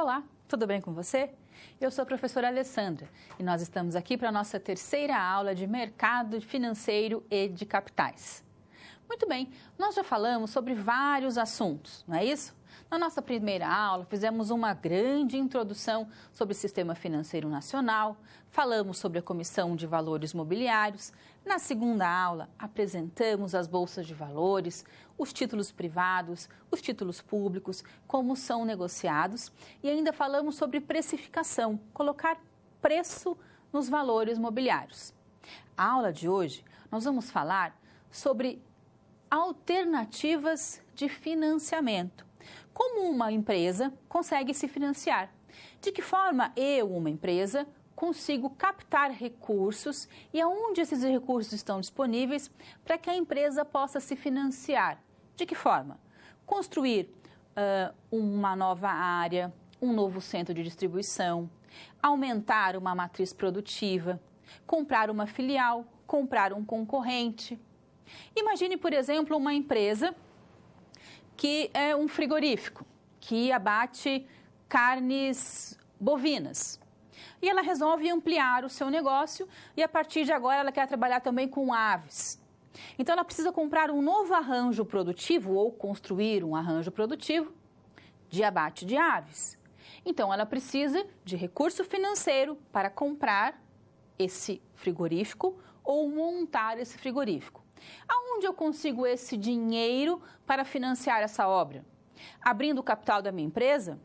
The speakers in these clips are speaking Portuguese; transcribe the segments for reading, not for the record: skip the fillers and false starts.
Olá, tudo bem com você? Eu sou a professora Alessandra e nós estamos aqui para a nossa terceira aula de mercado financeiro e de capitais. Muito bem, nós já falamos sobre vários assuntos, não é isso? Na nossa primeira aula, fizemos uma grande introdução sobre o Sistema Financeiro Nacional, falamos sobre a Comissão de Valores Mobiliários. Na segunda aula, apresentamos as bolsas de valores, os títulos privados, os títulos públicos, como são negociados e ainda falamos sobre precificação, colocar preço nos valores mobiliários. A aula de hoje, nós vamos falar sobre alternativas de financiamento. Como uma empresa consegue se financiar? De que forma eu, uma empresa, consigo captar recursos e aonde esses recursos estão disponíveis para que a empresa possa se financiar? De que forma? Construir uma nova área, um novo centro de distribuição, aumentar uma matriz produtiva, comprar uma filial, comprar um concorrente. Imagine, por exemplo, uma empresa que é um frigorífico, que abate carnes bovinas. E ela resolve ampliar o seu negócio e a partir de agora ela quer trabalhar também com aves. Então ela precisa comprar um novo arranjo produtivo ou construir um arranjo produtivo de abate de aves. Então ela precisa de recurso financeiro para comprar esse frigorífico ou montar esse frigorífico. Aonde eu consigo esse dinheiro para financiar essa obra? Abrindo o capital da minha empresa?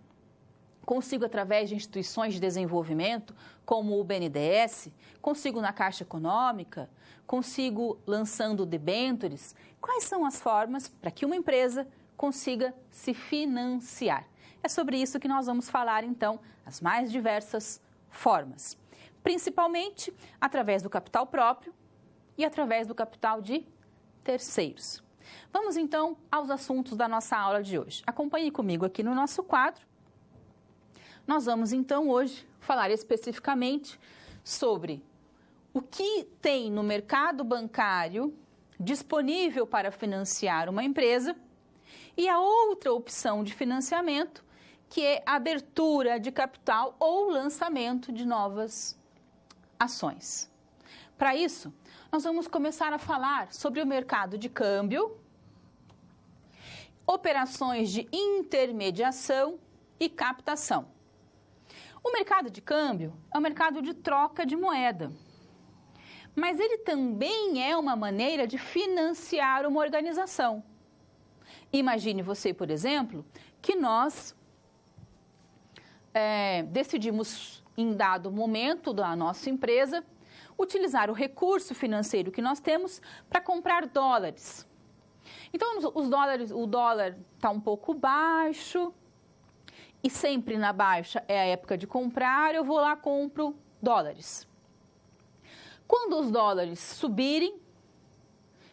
Consigo através de instituições de desenvolvimento, como o BNDES? Consigo na Caixa Econômica? Consigo lançando debêntures? Quais são as formas para que uma empresa consiga se financiar? É sobre isso que nós vamos falar, então, as mais diversas formas. Principalmente através do capital próprio e através do capital de terceiros. Vamos então aos assuntos da nossa aula de hoje. Acompanhe comigo aqui no nosso quadro. Nós vamos então hoje falar especificamente sobre o que tem no mercado bancário disponível para financiar uma empresa e a outra opção de financiamento, que é a abertura de capital ou lançamento de novas ações. Para isso, nós vamos começar a falar sobre o mercado de câmbio, operações de intermediação e captação. O mercado de câmbio é um mercado de troca de moeda, mas ele também é uma maneira de financiar uma organização. Imagine você, por exemplo, que nós decidimos, em dado momento da nossa empresa, utilizar o recurso financeiro que nós temos para comprar dólares. Então, o dólar está um pouco baixo e sempre na baixa é a época de comprar, eu vou lá e compro dólares. Quando os dólares subirem,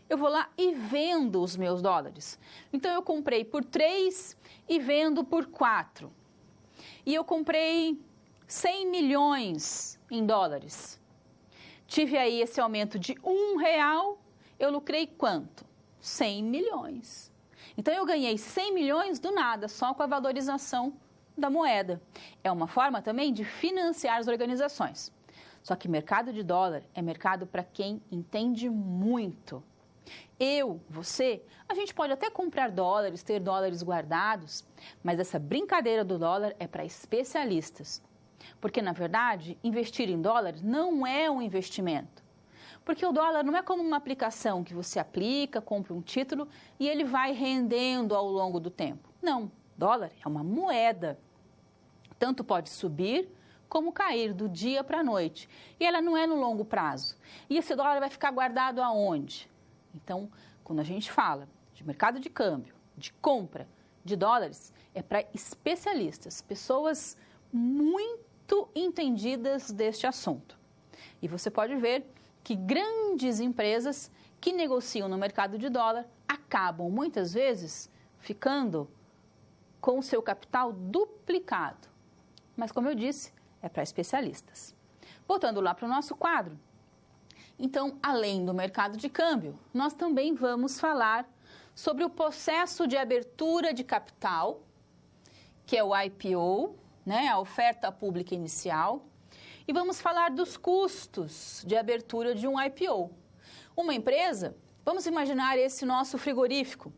eu vou lá e vendo os meus dólares. Então, eu comprei por 3 e vendo por 4. E eu comprei 100 milhões em dólares. Tive aí esse aumento de R$1, eu lucrei quanto? 100 milhões. Então, eu ganhei 100 milhões do nada, só com a valorização da moeda. É uma forma também de financiar as organizações. Só que mercado de dólar é mercado para quem entende muito. Eu, você, a gente pode até comprar dólares, ter dólares guardados, mas essa brincadeira do dólar é para especialistas. Porque, na verdade, investir em dólares não é um investimento. Porque o dólar não é como uma aplicação que você aplica, compra um título e ele vai rendendo ao longo do tempo. Não, dólar é uma moeda. Tanto pode subir como cair do dia para a noite. E ela não é no longo prazo. E esse dólar vai ficar guardado aonde? Então, quando a gente fala de mercado de câmbio, de compra de dólares, é para especialistas, pessoas muito entendidas deste assunto. E você pode ver que grandes empresas que negociam no mercado de dólar acabam, muitas vezes, ficando com o seu capital duplicado. Mas, como eu disse, é para especialistas. Voltando lá para o nosso quadro. Então, além do mercado de câmbio, nós também vamos falar sobre o processo de abertura de capital, que é o IPO, né, a oferta pública inicial, e vamos falar dos custos de abertura de um IPO. Uma empresa, vamos imaginar esse nosso frigorífico,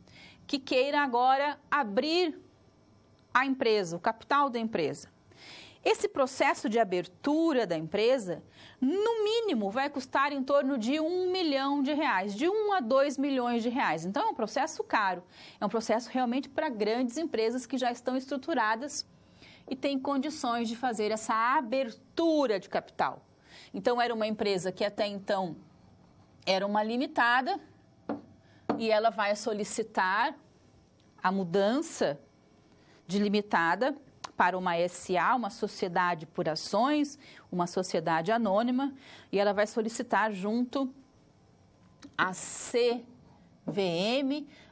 que queira agora abrir a empresa, o capital da empresa. Esse processo de abertura da empresa, no mínimo, vai custar em torno de R$1 milhão, de 1 a 2 milhões de reais. Então, é um processo caro, é um processo realmente para grandes empresas que já estão estruturadas e têm condições de fazer essa abertura de capital. Então, era uma empresa que até então era uma limitada e ela vai solicitar a mudança de limitada para uma SA, uma sociedade por ações, uma sociedade anônima, e ela vai solicitar junto à CVM,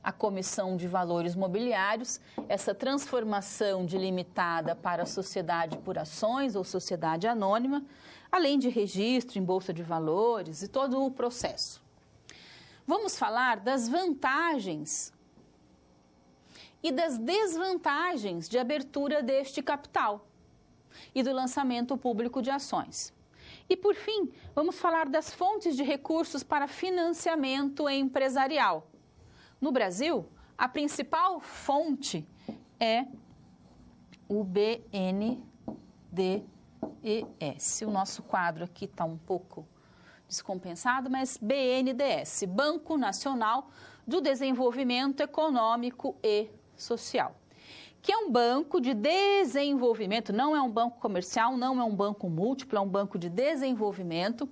a Comissão de Valores Mobiliários, essa transformação de limitada para sociedade por ações ou sociedade anônima, além de registro em Bolsa de Valores e todo o processo. Vamos falar das vantagens e das desvantagens de abertura deste capital e do lançamento público de ações. E, por fim, vamos falar das fontes de recursos para financiamento empresarial. No Brasil, a principal fonte é o BNDES. O nosso quadro aqui está um pouco descompensado, mas BNDES, Banco Nacional do Desenvolvimento Econômico e Social, que é um banco de desenvolvimento, não é um banco comercial, não é um banco múltiplo, é um banco de desenvolvimento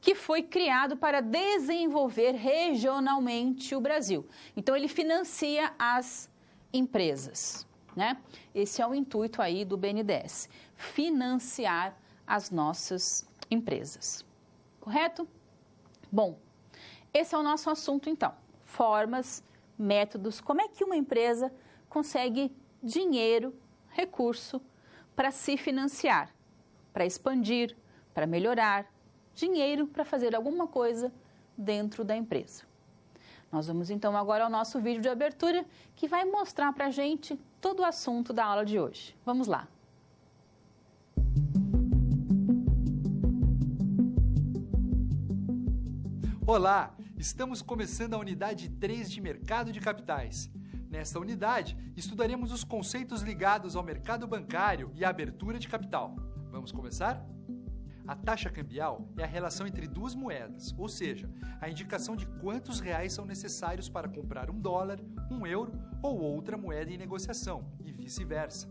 que foi criado para desenvolver regionalmente o Brasil. Então, ele financia as empresas, né? Esse é o intuito aí do BNDES, financiar as nossas empresas. Correto? Bom, esse é o nosso assunto, então. Formas, métodos, como é que uma empresa consegue dinheiro, recurso para se financiar, para expandir, para melhorar, dinheiro para fazer alguma coisa dentro da empresa. Nós vamos então agora ao nosso vídeo de abertura que vai mostrar para a gente todo o assunto da aula de hoje. Vamos lá. Olá, estamos começando a unidade 3 de Mercado de Capitais. Nesta unidade, estudaremos os conceitos ligados ao mercado bancário e à abertura de capital. Vamos começar? A taxa cambial é a relação entre duas moedas, ou seja, a indicação de quantos reais são necessários para comprar $1, €1 ou outra moeda em negociação, e vice-versa.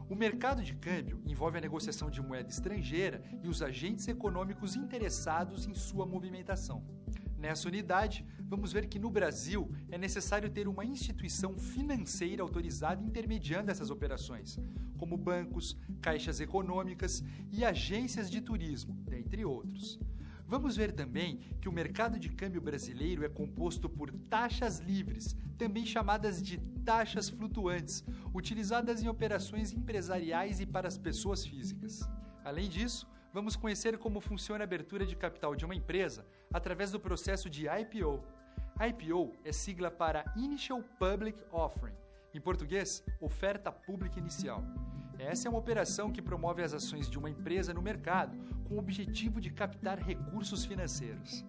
O mercado de câmbio envolve a negociação de moeda estrangeira e os agentes econômicos interessados em sua movimentação. Nessa unidade, vamos ver que no Brasil é necessário ter uma instituição financeira autorizada intermediando essas operações, como bancos, caixas econômicas e agências de turismo, dentre outros. Vamos ver também que o mercado de câmbio brasileiro é composto por taxas livres, também chamadas de taxas flutuantes, utilizadas em operações empresariais e para as pessoas físicas. Além disso, vamos conhecer como funciona a abertura de capital de uma empresa através do processo de IPO. IPO é sigla para Initial Public Offering, em português, oferta pública inicial. Essa é uma operação que promove as ações de uma empresa no mercado com o objetivo de captar recursos financeiros.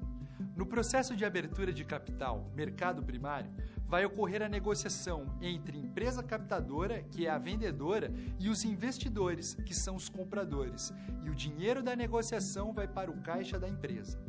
No processo de abertura de capital, mercado primário, vai ocorrer a negociação entre empresa captadora, que é a vendedora, e os investidores, que são os compradores, e o dinheiro da negociação vai para o caixa da empresa.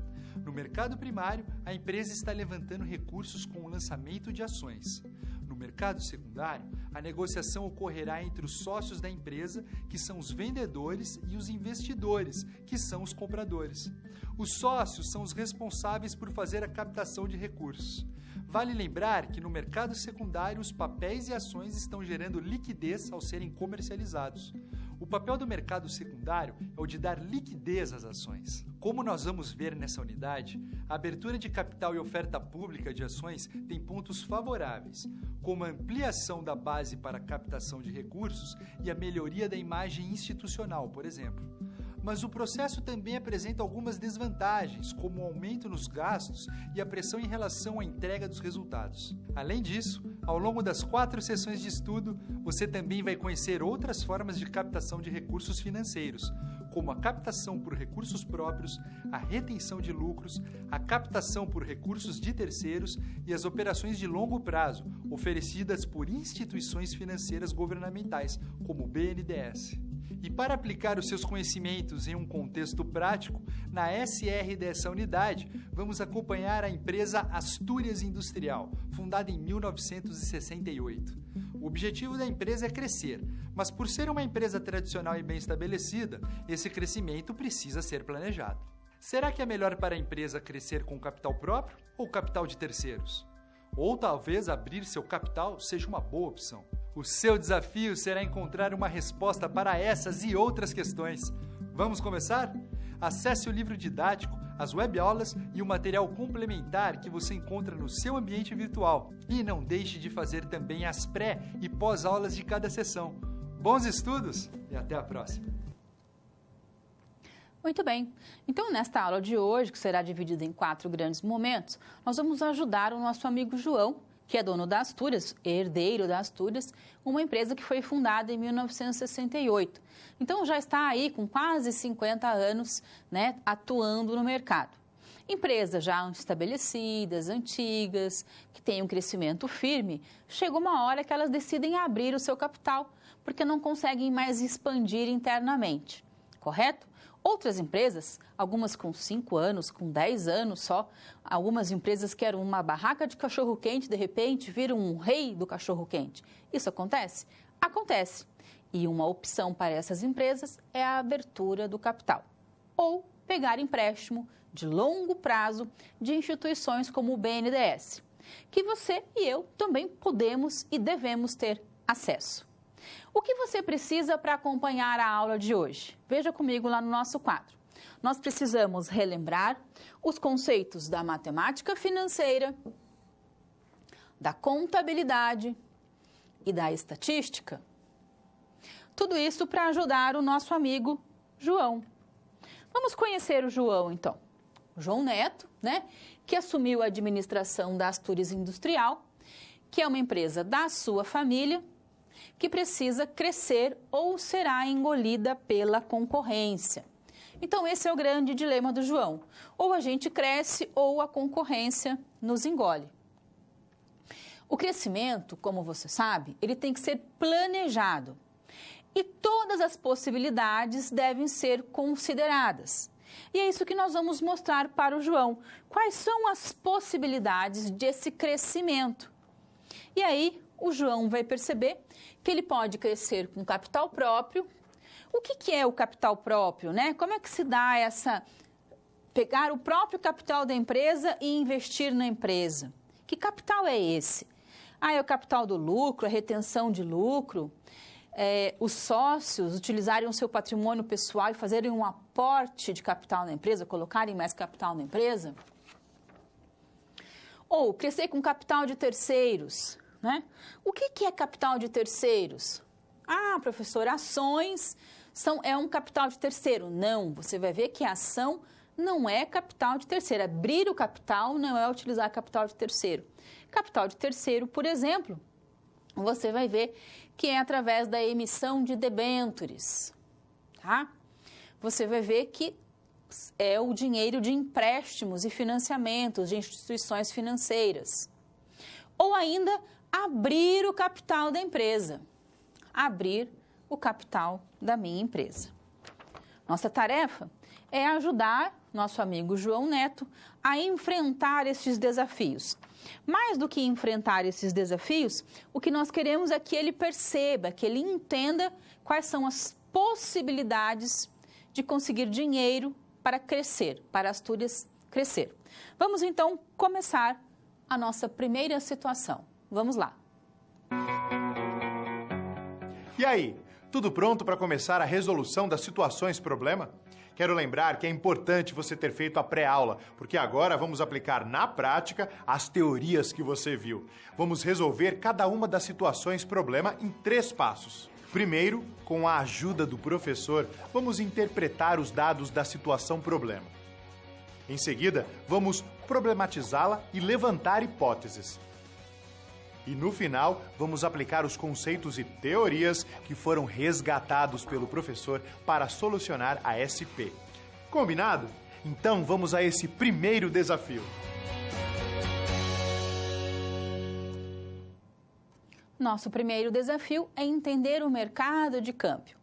No mercado primário, a empresa está levantando recursos com o lançamento de ações. No mercado secundário, a negociação ocorrerá entre os sócios da empresa, que são os vendedores, e os investidores, que são os compradores. Os sócios são os responsáveis por fazer a captação de recursos. Vale lembrar que no mercado secundário os papéis e ações estão gerando liquidez ao serem comercializados. O papel do mercado secundário é o de dar liquidez às ações. Como nós vamos ver nessa unidade, a abertura de capital e oferta pública de ações tem pontos favoráveis, como a ampliação da base para a captação de recursos e a melhoria da imagem institucional, por exemplo. Mas o processo também apresenta algumas desvantagens, como o aumento nos gastos e a pressão em relação à entrega dos resultados. Além disso, Ao longo das 4 sessões de estudo, você também vai conhecer outras formas de captação de recursos financeiros, como a captação por recursos próprios, a retenção de lucros, a captação por recursos de terceiros e as operações de longo prazo, oferecidas por instituições financeiras governamentais, como o BNDES. E para aplicar os seus conhecimentos em um contexto prático, na SR dessa unidade, vamos acompanhar a empresa Astúrias Industrial, fundada em 1968. O objetivo da empresa é crescer, mas por ser uma empresa tradicional e bem estabelecida, esse crescimento precisa ser planejado. Será que é melhor para a empresa crescer com capital próprio ou capital de terceiros? Ou talvez abrir seu capital seja uma boa opção. O seu desafio será encontrar uma resposta para essas e outras questões. Vamos começar? Acesse o livro didático, as webaulas e o material complementar que você encontra no seu ambiente virtual. E não deixe de fazer também as pré- e pós-aulas de cada sessão. Bons estudos e até a próxima! Muito bem. Então, nesta aula de hoje, que será dividida em 4 grandes momentos, nós vamos ajudar o nosso amigo João, que é dono da Astúrias, herdeiro da Astúrias, uma empresa que foi fundada em 1968. Então, já está aí com quase 50 anos, né, atuando no mercado. Empresas já estabelecidas, antigas, que têm um crescimento firme, chegou uma hora que elas decidem abrir o seu capital, porque não conseguem mais expandir internamente, correto? Outras empresas, algumas com 5 anos, com 10 anos só, algumas empresas que eram uma barraca de cachorro-quente, de repente viram um rei do cachorro-quente. Isso acontece? Acontece. E uma opção para essas empresas é a abertura do capital. Ou pegar empréstimo de longo prazo de instituições como o BNDES, que você e eu também podemos e devemos ter acesso. O que você precisa para acompanhar a aula de hoje? Veja comigo lá no nosso quadro. Nós precisamos relembrar os conceitos da matemática financeira, da contabilidade e da estatística. Tudo isso para ajudar o nosso amigo João. Vamos conhecer o João, então. O João Neto, né, que assumiu a administração da Astúrias Industrial, que é uma empresa da sua família, que precisa crescer ou será engolida pela concorrência. Então, esse é o grande dilema do João. Ou a gente cresce ou a concorrência nos engole. O crescimento, como você sabe, ele tem que ser planejado. E todas as possibilidades devem ser consideradas. E é isso que nós vamos mostrar para o João. Quais são as possibilidades desse crescimento? E aí, o João vai perceber que ele pode crescer com capital próprio. O que é o capital próprio, né? Como é que se dá essa... pegar o próprio capital da empresa e investir na empresa? Que capital é esse? É o capital do lucro, a retenção de lucro, os sócios utilizarem o seu patrimônio pessoal e fazerem um aporte de capital na empresa, colocarem mais capital na empresa? Ou crescer com capital de terceiros, né? O que é capital de terceiros? Professor, ações é um capital de terceiro. Não, você vai ver que a ação não é capital de terceiro. Abrir o capital não é utilizar capital de terceiro. Capital de terceiro, por exemplo, você vai ver que é através da emissão de debêntures, tá? Você vai ver que é o dinheiro de empréstimos e financiamentos de instituições financeiras. Ou ainda, abrir o capital da empresa. Abrir o capital da minha empresa. Nossa tarefa é ajudar nosso amigo João Neto a enfrentar esses desafios. Mais do que enfrentar esses desafios, o que nós queremos é que ele perceba, que ele entenda quais são as possibilidades de conseguir dinheiro para crescer, para Astúrias crescer. Vamos então começar a nossa primeira situação. Vamos lá. E aí, tudo pronto para começar a resolução das situações problema? Quero lembrar que é importante você ter feito a pré-aula, porque agora vamos aplicar na prática as teorias que você viu. Vamos resolver cada uma das situações problema em 3 passos. Primeiro, com a ajuda do professor, vamos interpretar os dados da situação problema. Em seguida, vamos problematizá-la e levantar hipóteses. E no final, vamos aplicar os conceitos e teorias que foram resgatados pelo professor para solucionar a SP. Combinado? Então vamos a esse primeiro desafio. Nosso primeiro desafio é entender o mercado de câmbio.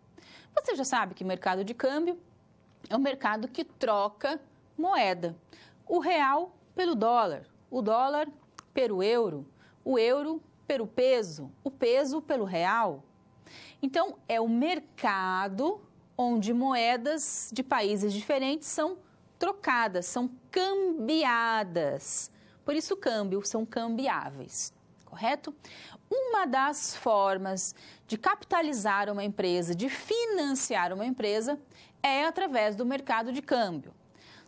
Você já sabe que mercado de câmbio é um mercado que troca moeda. O real pelo dólar, o dólar pelo euro, o euro pelo peso, o peso pelo real. Então, é o mercado onde moedas de países diferentes são trocadas, são cambiadas. Por isso, câmbio são cambiáveis, correto? Uma das formas de capitalizar uma empresa, de financiar uma empresa, é através do mercado de câmbio.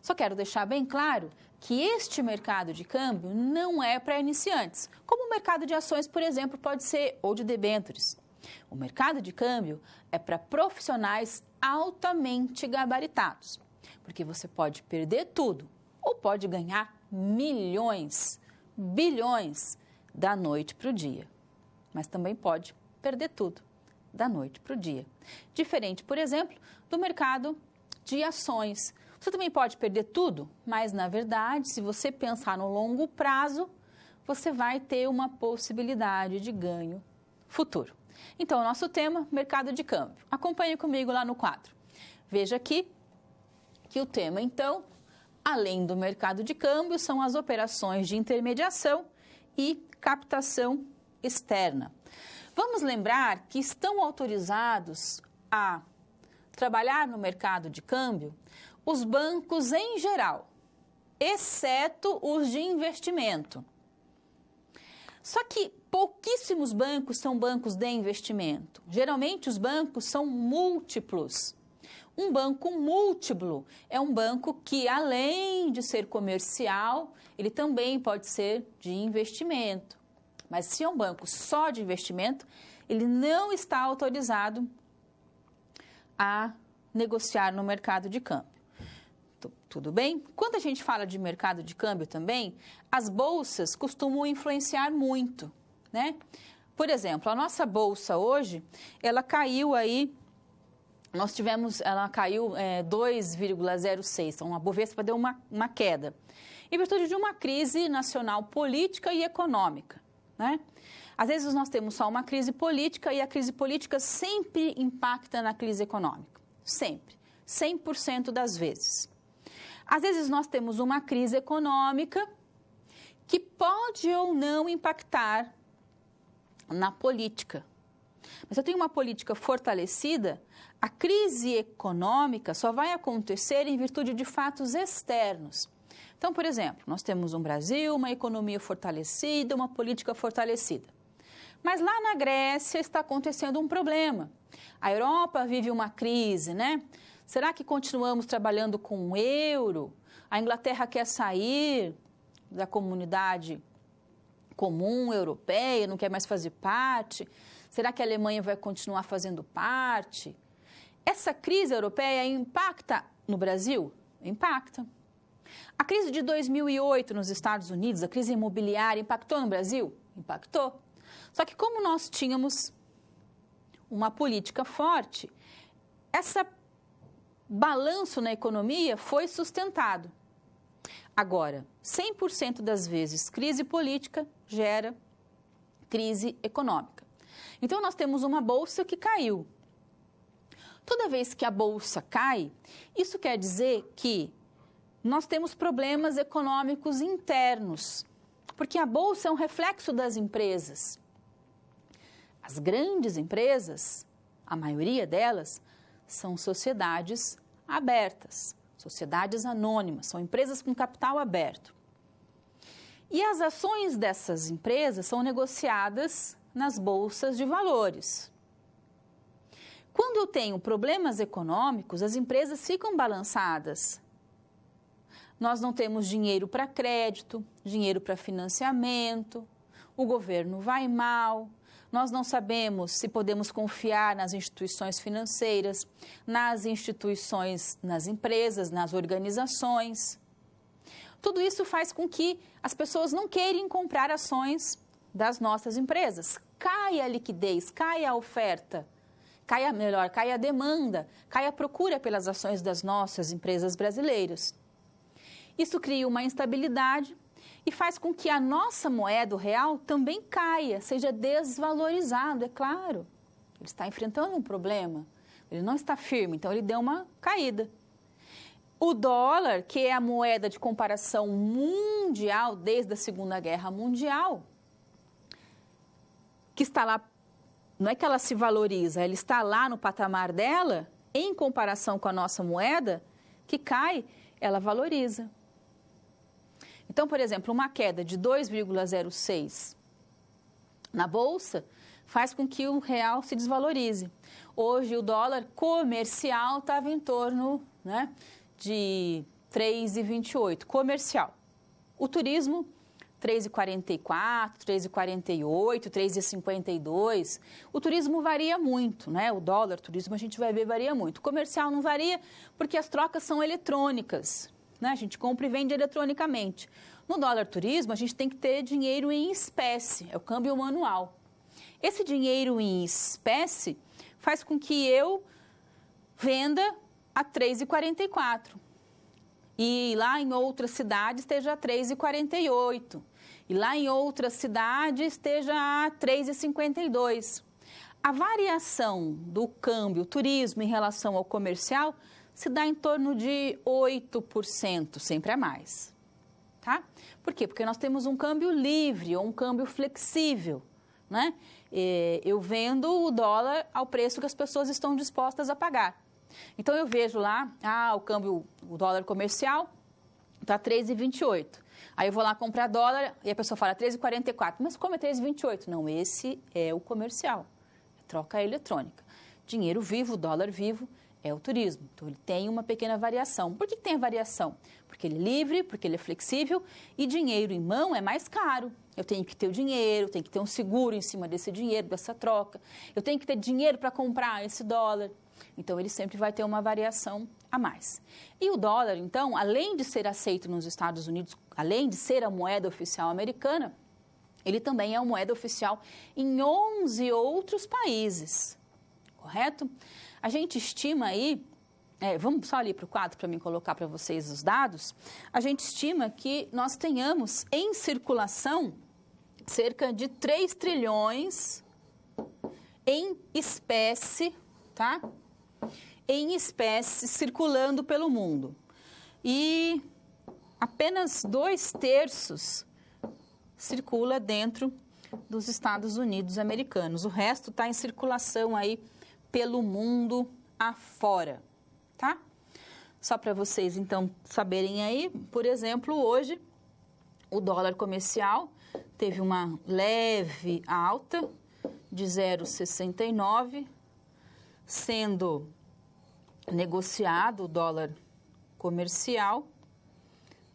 Só quero deixar bem claro que este mercado de câmbio não é para iniciantes, como o mercado de ações, por exemplo, pode ser, ou de debêntures. O mercado de câmbio é para profissionais altamente gabaritados, porque você pode perder tudo ou pode ganhar milhões, bilhões da noite para o dia. Mas também pode perder tudo da noite para o dia. Diferente, por exemplo, do mercado de ações. Você também pode perder tudo, mas, na verdade, se você pensar no longo prazo, você vai ter uma possibilidade de ganho futuro. Então, o nosso tema, mercado de câmbio. Acompanhe comigo lá no quadro. Veja aqui que o tema, então, além do mercado de câmbio, são as operações de intermediação e captação externa. Vamos lembrar que estão autorizados a trabalhar no mercado de câmbio os bancos em geral, exceto os de investimento. Só que pouquíssimos bancos são bancos de investimento. Geralmente os bancos são múltiplos. Um banco múltiplo é um banco que, além de ser comercial, ele também pode ser de investimento. Mas se é um banco só de investimento, ele não está autorizado a negociar no mercado de câmbio. Tudo bem? Quando a gente fala de mercado de câmbio também, as bolsas costumam influenciar muito, né? Por exemplo, a nossa bolsa hoje, ela caiu aí, ela caiu 2,06, então a Bovespa deu uma queda, em virtude de uma crise nacional política e econômica, né? Às vezes nós temos só uma crise política e a crise política sempre impacta na crise econômica, sempre, 100% das vezes. Às vezes nós temos uma crise econômica que pode ou não impactar na política. Mas se eu tenho uma política fortalecida, a crise econômica só vai acontecer em virtude de fatos externos. Então, por exemplo, nós temos um Brasil, uma economia fortalecida, uma política fortalecida. Mas lá na Grécia está acontecendo um problema. A Europa vive uma crise, né? Será que continuamos trabalhando com o euro? A Inglaterra quer sair da comunidade comum europeia, não quer mais fazer parte? Será que a Alemanha vai continuar fazendo parte? Essa crise europeia impacta no Brasil? Impacta. A crise de 2008 nos Estados Unidos, a crise imobiliária, impactou no Brasil? Impactou. Só que como nós tínhamos uma política forte, esse balanço na economia foi sustentado. Agora, 100% das vezes, crise política gera crise econômica. Então, nós temos uma bolsa que caiu. Toda vez que a bolsa cai, isso quer dizer que nós temos problemas econômicos internos, porque a bolsa é um reflexo das empresas. As grandes empresas, a maioria delas, são sociedades abertas, sociedades anônimas, são empresas com capital aberto. E as ações dessas empresas são negociadas nas bolsas de valores. Quando eu tenho problemas econômicos, as empresas ficam balançadas. Nós não temos dinheiro para crédito, dinheiro para financiamento, o governo vai mal, nós não sabemos se podemos confiar nas instituições financeiras, nas instituições, nas empresas, nas organizações. Tudo isso faz com que as pessoas não queiram comprar ações das nossas empresas. Cai a liquidez, cai a oferta, cai a demanda, cai a procura pelas ações das nossas empresas brasileiras. Isso cria uma instabilidade e faz com que a nossa moeda, o real, também caia, seja desvalorizado, é claro. Ele está enfrentando um problema, ele não está firme, então ele deu uma caída. O dólar, que é a moeda de comparação mundial desde a Segunda Guerra Mundial, que está lá, não é que ela se valoriza, ela está lá no patamar dela, em comparação com a nossa moeda, que cai, ela valoriza. Então, por exemplo, uma queda de 2,06 na Bolsa faz com que o real se desvalorize. Hoje, o dólar comercial estava em torno, né, de 3,28, comercial. O turismo, 3,44, 3,48, 3,52. O turismo varia muito, né? O dólar, turismo, a gente vai ver, varia muito. O comercial não varia porque as trocas são eletrônicas, né? A gente compra e vende eletronicamente. No dólar turismo, a gente tem que ter dinheiro em espécie, é o câmbio manual. Esse dinheiro em espécie faz com que eu venda a 3,44. E lá em outra cidade esteja a 3,48. E lá em outra cidade esteja a 3,52. A variação do câmbio turismo em relação ao comercial se dá em torno de 8%, sempre a mais. Tá? Por quê? Porque nós temos um câmbio livre ou um câmbio flexível, né? Eu vendo o dólar ao preço que as pessoas estão dispostas a pagar. Então, eu vejo lá, o dólar comercial está 3,28. Aí eu vou lá comprar dólar e a pessoa fala 3,44. Mas como é 3,28? Não, esse é o comercial, é troca eletrônica. Dinheiro vivo, dólar vivo, é o turismo. Então, ele tem uma pequena variação. Por que tem a variação? Porque ele é livre, porque ele é flexível e dinheiro em mão é mais caro. Eu tenho que ter o dinheiro, tenho que ter um seguro em cima desse dinheiro, dessa troca. Eu tenho que ter dinheiro para comprar esse dólar. Então, ele sempre vai ter uma variação a mais. E o dólar, então, além de ser aceito nos Estados Unidos, além de ser a moeda oficial americana, ele também é a moeda oficial em 11 outros países, correto? A gente estima aí, vamos só ali para o quadro para mim colocar para vocês os dados, a gente estima que nós tenhamos em circulação cerca de 3 trilhões em espécie, tá? Em espécie circulando pelo mundo. E apenas 2/3 circula dentro dos Estados Unidos americanos. O resto está em circulação aí pelo mundo afora, tá? Só para vocês, então, saberem aí, por exemplo, hoje o dólar comercial teve uma leve alta de 0,69, sendo negociado o dólar comercial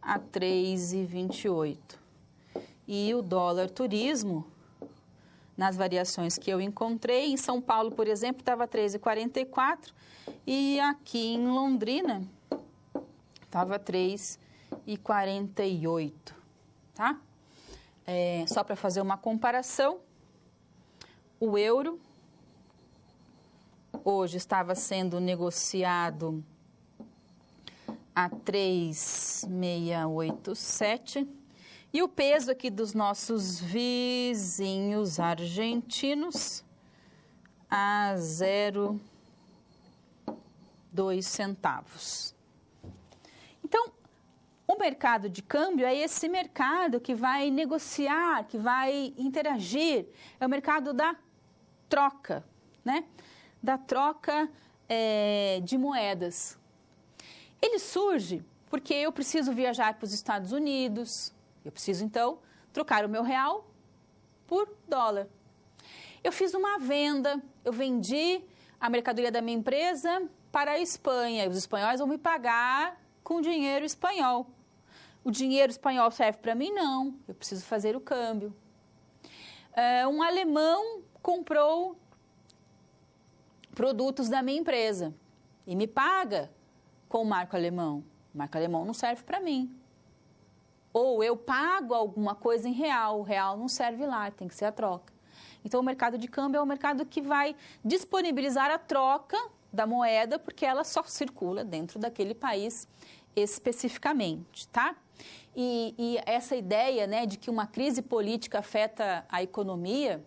a 3,28. E o dólar turismo, nas variações que eu encontrei, em São Paulo, por exemplo, estava 3,44 e aqui em Londrina estava 3,48, tá? Só para fazer uma comparação, o euro hoje estava sendo negociado a 3,687 e o peso aqui dos nossos vizinhos argentinos a 0,2 centavos. Então, o mercado de câmbio é esse mercado que vai negociar, que vai interagir, é o mercado da troca, né? Da troca de moedas. Ele surge porque eu preciso viajar para os Estados Unidos, eu preciso, então, trocar o meu real por dólar. Eu fiz uma venda, eu vendi a mercadoria da minha empresa para a Espanha, e os espanhóis vão me pagar com dinheiro espanhol. O dinheiro espanhol serve para mim? Não, eu preciso fazer o câmbio. Um alemão comprou produtos da minha empresa e me paga com o marco alemão. O marco alemão não serve para mim. Ou eu pago alguma coisa em real, o real não serve lá, tem que ser a troca. Então, o mercado de câmbio é o mercado que vai disponibilizar a troca da moeda, porque ela só circula dentro daquele país especificamente, tá? E essa ideia, né, de que uma crise política afeta a economia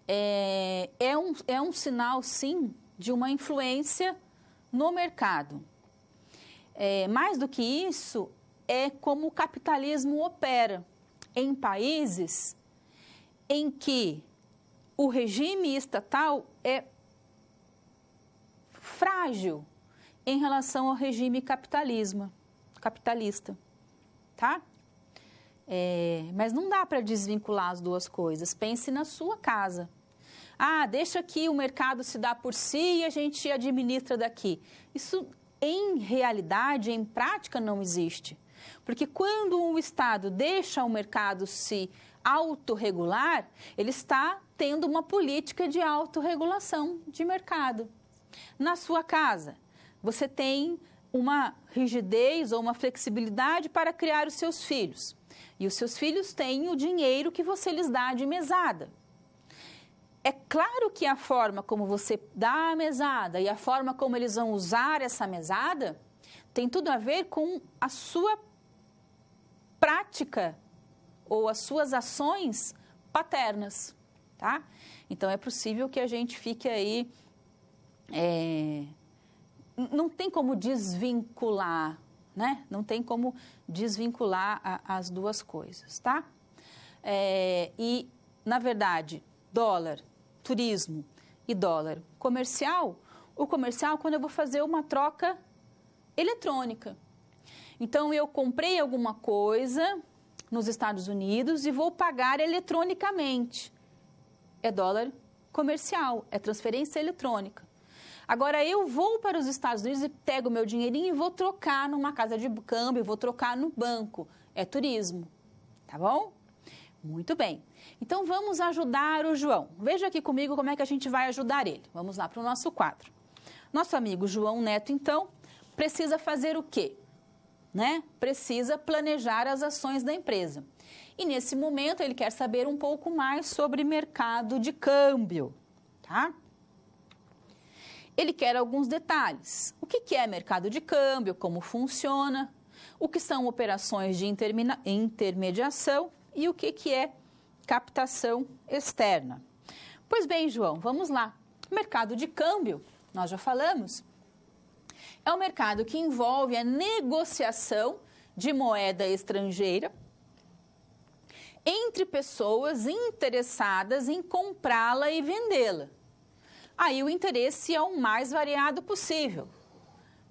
é um sinal, sim, de uma influência no mercado. Mais do que isso, é como o capitalismo opera em países em que o regime estatal é frágil em relação ao regime capitalista, tá? Mas não dá para desvincular as duas coisas. Pense na sua casa. Ah, deixa que o mercado se dá por si e a gente administra daqui. Isso, em realidade, em prática, não existe. Porque quando um Estado deixa o mercado se autorregular, ele está tendo uma política de autorregulação de mercado. Na sua casa, você tem uma rigidez ou uma flexibilidade para criar os seus filhos. E os seus filhos têm o dinheiro que você lhes dá de mesada. É claro que a forma como você dá a mesada e a forma como eles vão usar essa mesada tem tudo a ver com a sua prática ou as suas ações paternas, tá? Então, é possível que a gente fique aí... não tem como desvincular, né? Não tem como desvincular as duas coisas, tá? E, na verdade, dólar, turismo e dólar comercial, o comercial quando eu vou fazer uma troca eletrônica. Então, eu comprei alguma coisa nos Estados Unidos e vou pagar eletronicamente. É dólar comercial, é transferência eletrônica. Agora, eu vou para os Estados Unidos e pego o meu dinheirinho e vou trocar numa casa de câmbio, vou trocar no banco. É turismo, tá bom? Muito bem. Então, vamos ajudar o João. Veja aqui comigo como é que a gente vai ajudar ele. Vamos lá para o nosso quadro. Nosso amigo João Neto, então, precisa fazer o quê? Né? Precisa planejar as ações da empresa. E, nesse momento, ele quer saber um pouco mais sobre mercado de câmbio, tá? Ele quer alguns detalhes. O que é mercado de câmbio, como funciona, o que são operações de intermediação e o que é captação externa. Pois bem, João, vamos lá. Mercado de câmbio, nós já falamos, é um mercado que envolve a negociação de moeda estrangeira entre pessoas interessadas em comprá-la e vendê-la. Aí o interesse é o mais variado possível.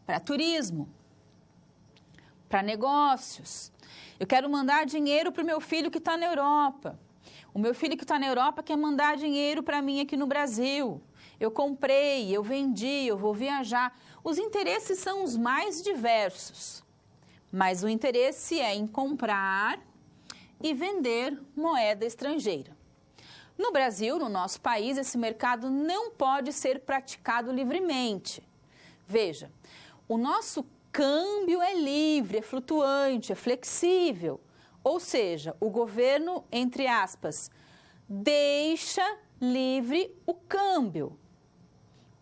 Para turismo, para negócios. Eu quero mandar dinheiro para o meu filho que está na Europa. O meu filho que está na Europa quer mandar dinheiro para mim aqui no Brasil. Eu comprei, eu vendi, eu vou viajar. Os interesses são os mais diversos. Mas o interesse é em comprar e vender moeda estrangeira. No Brasil, no nosso país, esse mercado não pode ser praticado livremente. Veja, o nosso câmbio é livre, é flutuante, é flexível. Ou seja, o governo, entre aspas, deixa livre o câmbio.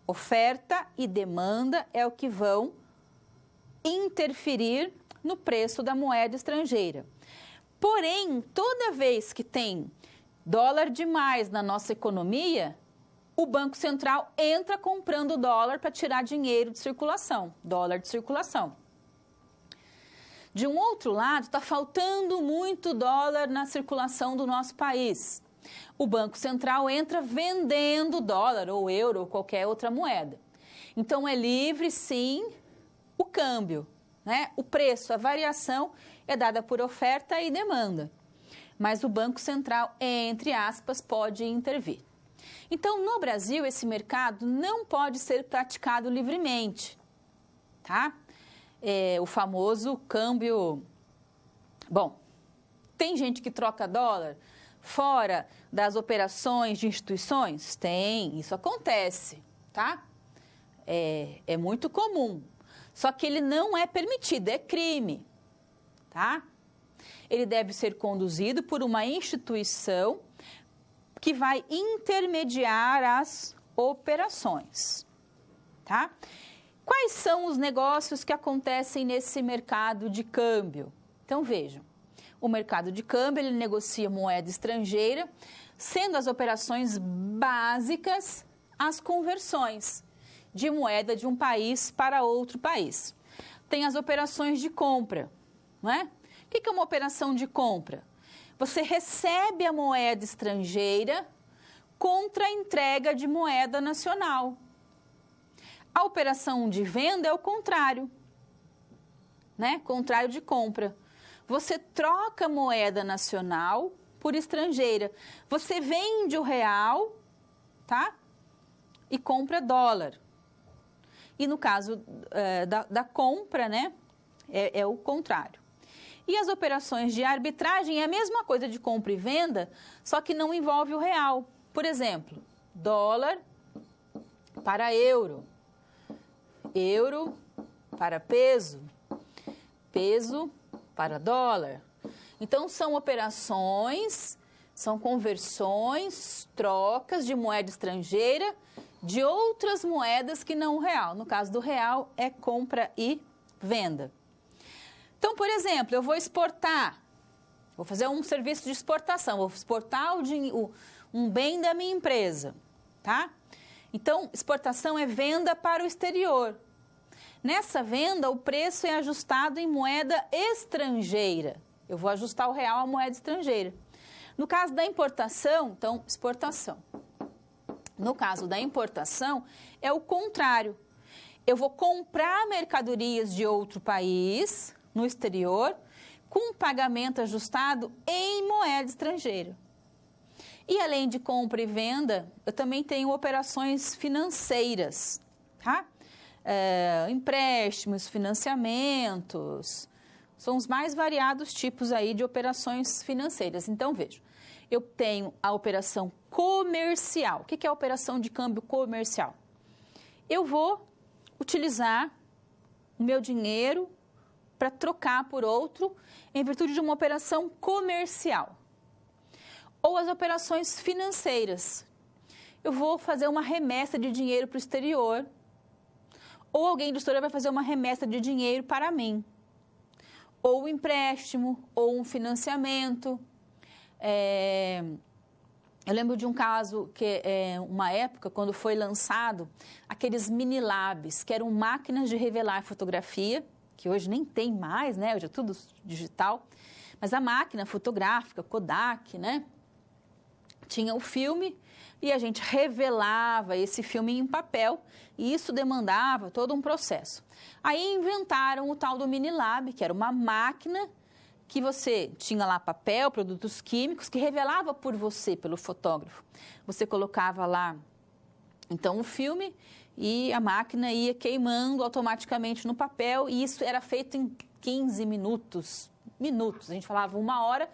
Oferta e demanda é o que vão interferir no preço da moeda estrangeira. Porém, toda vez que tem dólar demais na nossa economia, o Banco Central entra comprando dólar para tirar dinheiro de circulação, dólar de circulação. De um outro lado, está faltando muito dólar na circulação do nosso país. O Banco Central entra vendendo dólar ou euro ou qualquer outra moeda. Então, é livre, sim, o câmbio, né? O preço, a variação é dada por oferta e demanda. Mas o Banco Central, entre aspas, pode intervir. Então, no Brasil, esse mercado não pode ser praticado livremente, tá? O famoso câmbio... Bom, tem gente que troca dólar fora das operações de instituições? Tem, isso acontece, tá? É muito comum. Só que ele não é permitido, é crime, tá? Ele deve ser conduzido por uma instituição que vai intermediar as operações, tá? Quais são os negócios que acontecem nesse mercado de câmbio? Então, vejam, o mercado de câmbio, ele negocia moeda estrangeira, sendo as operações básicas as conversões de moeda de um país para outro país. Tem as operações de compra, não é? O que é uma operação de compra? Você recebe a moeda estrangeira contra a entrega de moeda nacional. A operação de venda é o contrário, né? Contrário de compra. Você troca moeda nacional por estrangeira. Você vende o real, tá? E compra dólar. E no caso da compra, né? É o contrário. E as operações de arbitragem é a mesma coisa de compra e venda, só que não envolve o real. Por exemplo, dólar para euro, euro para peso, peso para dólar. Então, são operações, são conversões, trocas de moeda estrangeira de outras moedas que não o real. No caso do real, é compra e venda. Então, por exemplo, eu vou exportar, vou fazer um serviço de exportação, vou exportar um bem da minha empresa, tá? Então, exportação é venda para o exterior. Nessa venda, o preço é ajustado em moeda estrangeira. Eu vou ajustar o real à moeda estrangeira. No caso da importação, então, exportação. No caso da importação, é o contrário. Eu vou comprar mercadorias de outro país, no exterior, com pagamento ajustado em moeda estrangeira. E além de compra e venda, eu também tenho operações financeiras, tá? Empréstimos, financiamentos, são os mais variados tipos aí de operações financeiras. Então, veja, eu tenho a operação comercial. O que é a operação de câmbio comercial? Eu vou utilizar o meu dinheiro para trocar por outro em virtude de uma operação comercial. Ou as operações financeiras. Eu vou fazer uma remessa de dinheiro para o exterior, ou alguém do exterior vai fazer uma remessa de dinheiro para mim. Ou um empréstimo, ou um financiamento. Eu lembro de um caso que, uma época, quando foi lançado, aqueles mini labs, que eram máquinas de revelar fotografia, que hoje nem tem mais, né? Hoje é tudo digital. Mas a máquina fotográfica, Kodak, né? Tinha o filme e a gente revelava esse filme em papel e isso demandava todo um processo. Aí inventaram o tal do Minilab, que era uma máquina que você tinha lá papel, produtos químicos, que revelava por você, pelo fotógrafo. Você colocava lá, então, o filme e a máquina ia queimando automaticamente no papel e isso era feito em 15 minutos. A gente falava 1 hora,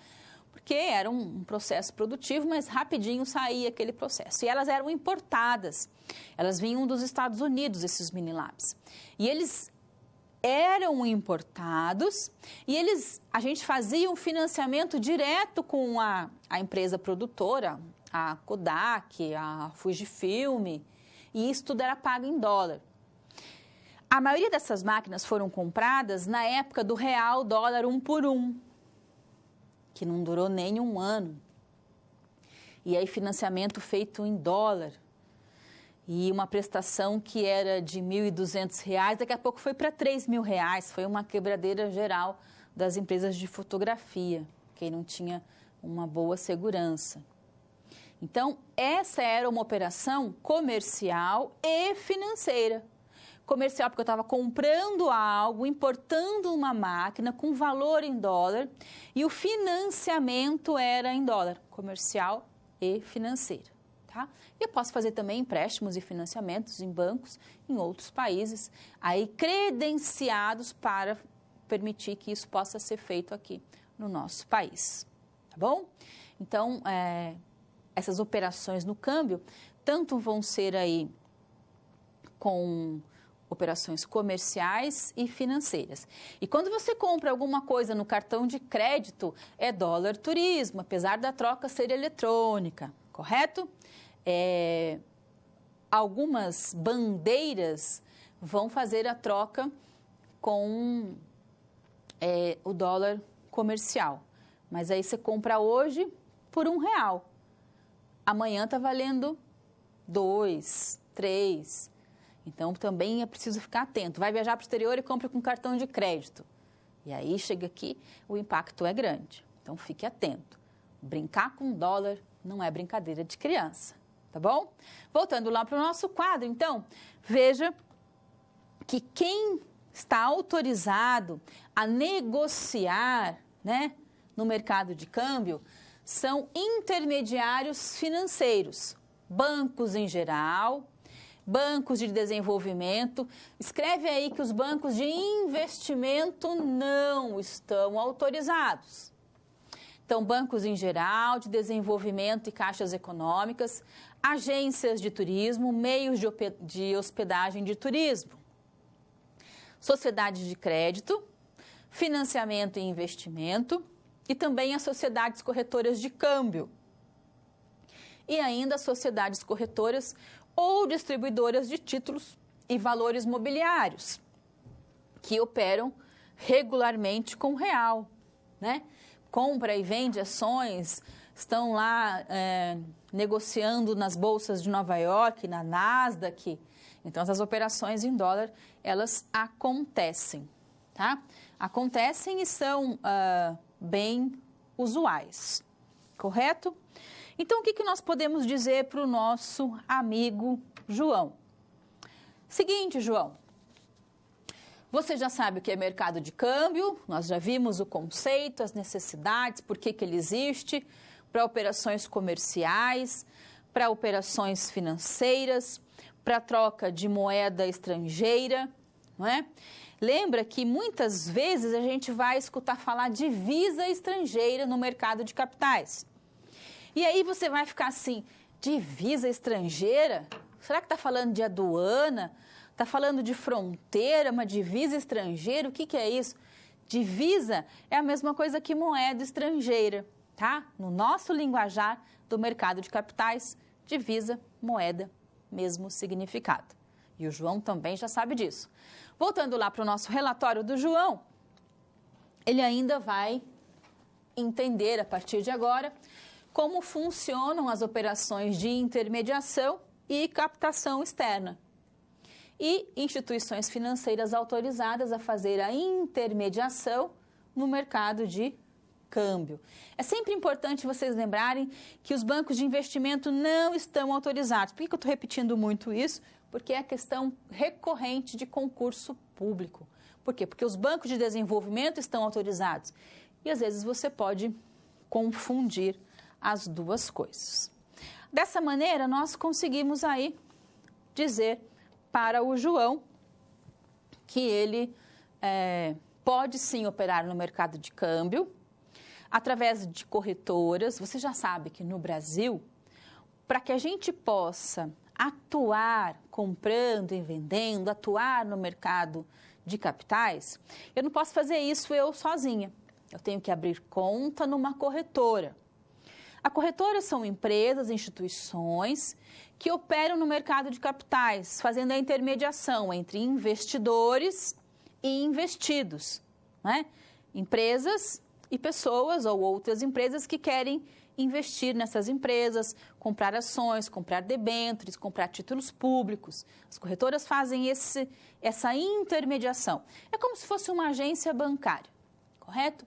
porque era um processo produtivo, mas rapidinho saía aquele processo. E elas eram importadas, elas vinham dos Estados Unidos, esses Minilabs. E eles eram importados e a gente fazia um financiamento direto com a empresa produtora, a Kodak, a Fujifilm, e isso tudo era pago em dólar. A maioria dessas máquinas foram compradas na época do real dólar 1 por 1, que não durou nem 1 ano. E aí financiamento feito em dólar. E uma prestação que era de R$ 1.200, daqui a pouco foi para R$ 3.000. Foi uma quebradeira geral das empresas de fotografia, quem não tinha uma boa segurança. Então, essa era uma operação comercial e financeira. Comercial porque eu estava comprando algo, importando uma máquina com valor em dólar e o financiamento era em dólar, comercial e financeira. Tá? E eu posso fazer também empréstimos e financiamentos em bancos em outros países, aí credenciados para permitir que isso possa ser feito aqui no nosso país. Tá bom? Então, essas operações no câmbio, tanto vão ser aí com operações comerciais e financeiras. E quando você compra alguma coisa no cartão de crédito, é dólar turismo, apesar da troca ser eletrônica, correto? Algumas bandeiras vão fazer a troca com o dólar comercial. Mas aí você compra hoje por R$1. Amanhã está valendo 2, 3. Então, também é preciso ficar atento. Vai viajar para o exterior e compra com cartão de crédito. E aí, chega aqui, o impacto é grande. Então, fique atento. Brincar com dólar não é brincadeira de criança, tá bom? Voltando lá para o nosso quadro, então, veja que quem está autorizado a negociar, né, no mercado de câmbio são intermediários financeiros, bancos em geral, bancos de desenvolvimento. Escreve aí que os bancos de investimento não estão autorizados. Então, bancos em geral, de desenvolvimento e caixas econômicas, agências de turismo, meios de hospedagem de turismo, sociedades de crédito, financiamento e investimento e também as sociedades corretoras de câmbio. E ainda as sociedades corretoras ou distribuidoras de títulos e valores mobiliários, que operam regularmente com real, né? Compra e vende ações, estão lá negociando nas bolsas de Nova York, na Nasdaq. Então, essas operações em dólar, elas acontecem, tá? Acontecem e são bem usuais, correto? Então, o que nós podemos dizer para o nosso amigo João? Seguinte, João, você já sabe o que é mercado de câmbio, nós já vimos o conceito, as necessidades, por que ele existe, para operações comerciais, para operações financeiras, para troca de moeda estrangeira, não é? Lembra que muitas vezes a gente vai escutar falar de divisa estrangeira no mercado de capitais. E aí você vai ficar assim, divisa estrangeira? Será que está falando de aduana? Está falando de fronteira, uma divisa estrangeira? O que é isso? Divisa é a mesma coisa que moeda estrangeira, tá? No nosso linguajar do mercado de capitais, divisa, moeda, mesmo significado. E o João também já sabe disso. Voltando lá para o nosso relatório do João, ele ainda vai entender a partir de agora como funcionam as operações de intermediação e captação externa. E instituições financeiras autorizadas a fazer a intermediação no mercado de câmbio. É sempre importante vocês lembrarem que os bancos de investimento não estão autorizados. Por que eu estou repetindo muito isso? Porque é questão recorrente de concurso público. Por quê? Porque os bancos de desenvolvimento estão autorizados. E às vezes você pode confundir as duas coisas. Dessa maneira, nós conseguimos aí dizer para o João que ele pode sim operar no mercado de câmbio através de corretoras. Você já sabe que no Brasil, para que a gente possa atuar comprando e vendendo, atuar no mercado de capitais, eu não posso fazer isso eu sozinha. Eu tenho que abrir conta numa corretora. A corretora são empresas, instituições que operam no mercado de capitais, fazendo a intermediação entre investidores e investidos, né? Empresas e pessoas ou outras empresas que querem investir nessas empresas, comprar ações, comprar debêntures, comprar títulos públicos. As corretoras fazem essa intermediação. É como se fosse uma agência bancária, correto?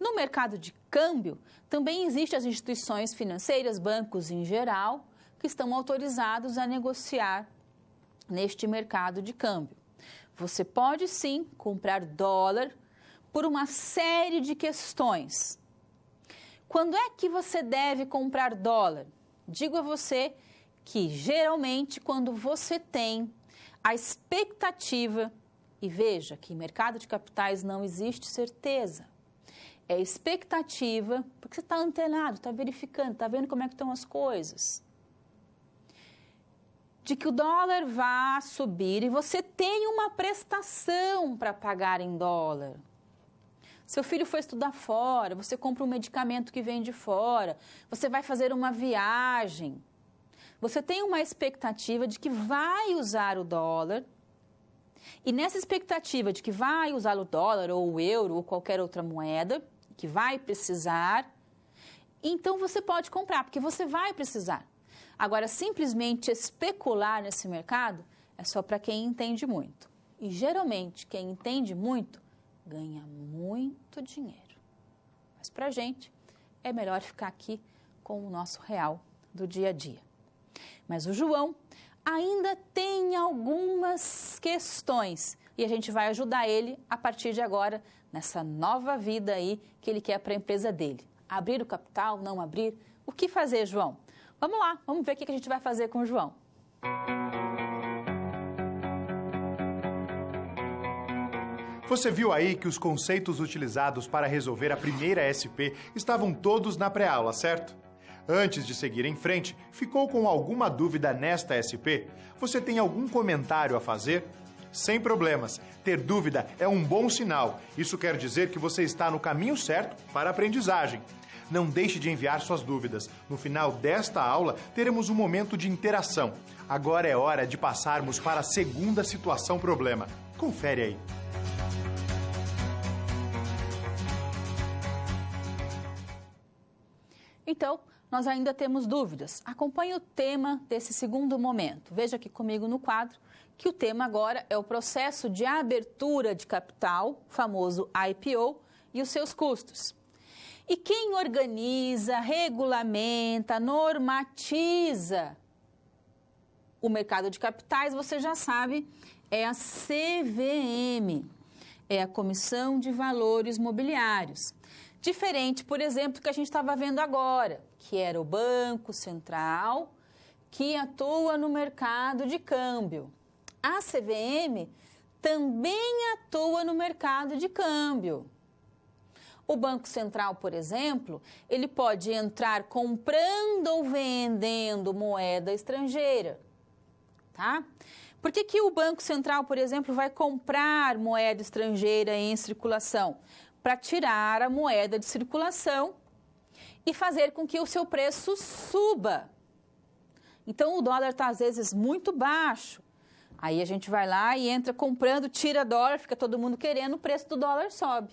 No mercado de câmbio, também existem as instituições financeiras, bancos em geral, que estão autorizados a negociar neste mercado de câmbio. Você pode sim comprar dólar por uma série de questões. Quando é que você deve comprar dólar? Digo a você que geralmente quando você tem a expectativa, e veja que em mercado de capitais não existe certeza, é expectativa, porque você está antenado, está verificando, está vendo como é que estão as coisas. de que o dólar vai subir e você tem uma prestação para pagar em dólar. Seu filho foi estudar fora, você compra um medicamento que vem de fora, você vai fazer uma viagem. Você tem uma expectativa de que vai usar o dólar. E nessa expectativa de que vai usar o dólar ou o euro ou qualquer outra moeda, que vai precisar, então você pode comprar, porque você vai precisar. Agora, simplesmente especular nesse mercado é só para quem entende muito. E geralmente, quem entende muito ganha muito dinheiro. Mas para a gente, é melhor ficar aqui com o nosso real do dia a dia. Mas o João ainda tem algumas questões e a gente vai ajudar ele a partir de agora nessa nova vida aí que ele quer para a empresa dele. Abrir o capital, não abrir? O que fazer, João? Vamos lá, vamos ver o que a gente vai fazer com o João. Você viu aí que os conceitos utilizados para resolver a primeira SP estavam todos na pré-aula, certo? Antes de seguir em frente, ficou com alguma dúvida nesta SP? Você tem algum comentário a fazer? Sem problemas. Ter dúvida é um bom sinal. Isso quer dizer que você está no caminho certo para a aprendizagem. Não deixe de enviar suas dúvidas. No final desta aula, teremos um momento de interação. Agora é hora de passarmos para a segunda situação problema. Confere aí. Então, nós ainda temos dúvidas. Acompanhe o tema desse segundo momento. Veja aqui comigo no quadro que o tema agora é o processo de abertura de capital, famoso IPO, e os seus custos. E quem organiza, regulamenta, normatiza o mercado de capitais, você já sabe, é a CVM, é a Comissão de Valores Mobiliários. Diferente, por exemplo, do que a gente estava vendo agora, que era o Banco Central, que atua no mercado de câmbio. A CVM também atua no mercado de câmbio. O Banco Central, por exemplo, ele pode entrar comprando ou vendendo moeda estrangeira, tá? Por que o Banco Central, por exemplo, vai comprar moeda estrangeira em circulação? Para tirar a moeda de circulação e fazer com que o seu preço suba. Então, o dólar está, às vezes, muito baixo. Aí a gente vai lá e entra comprando, tira dólar, fica todo mundo querendo, o preço do dólar sobe.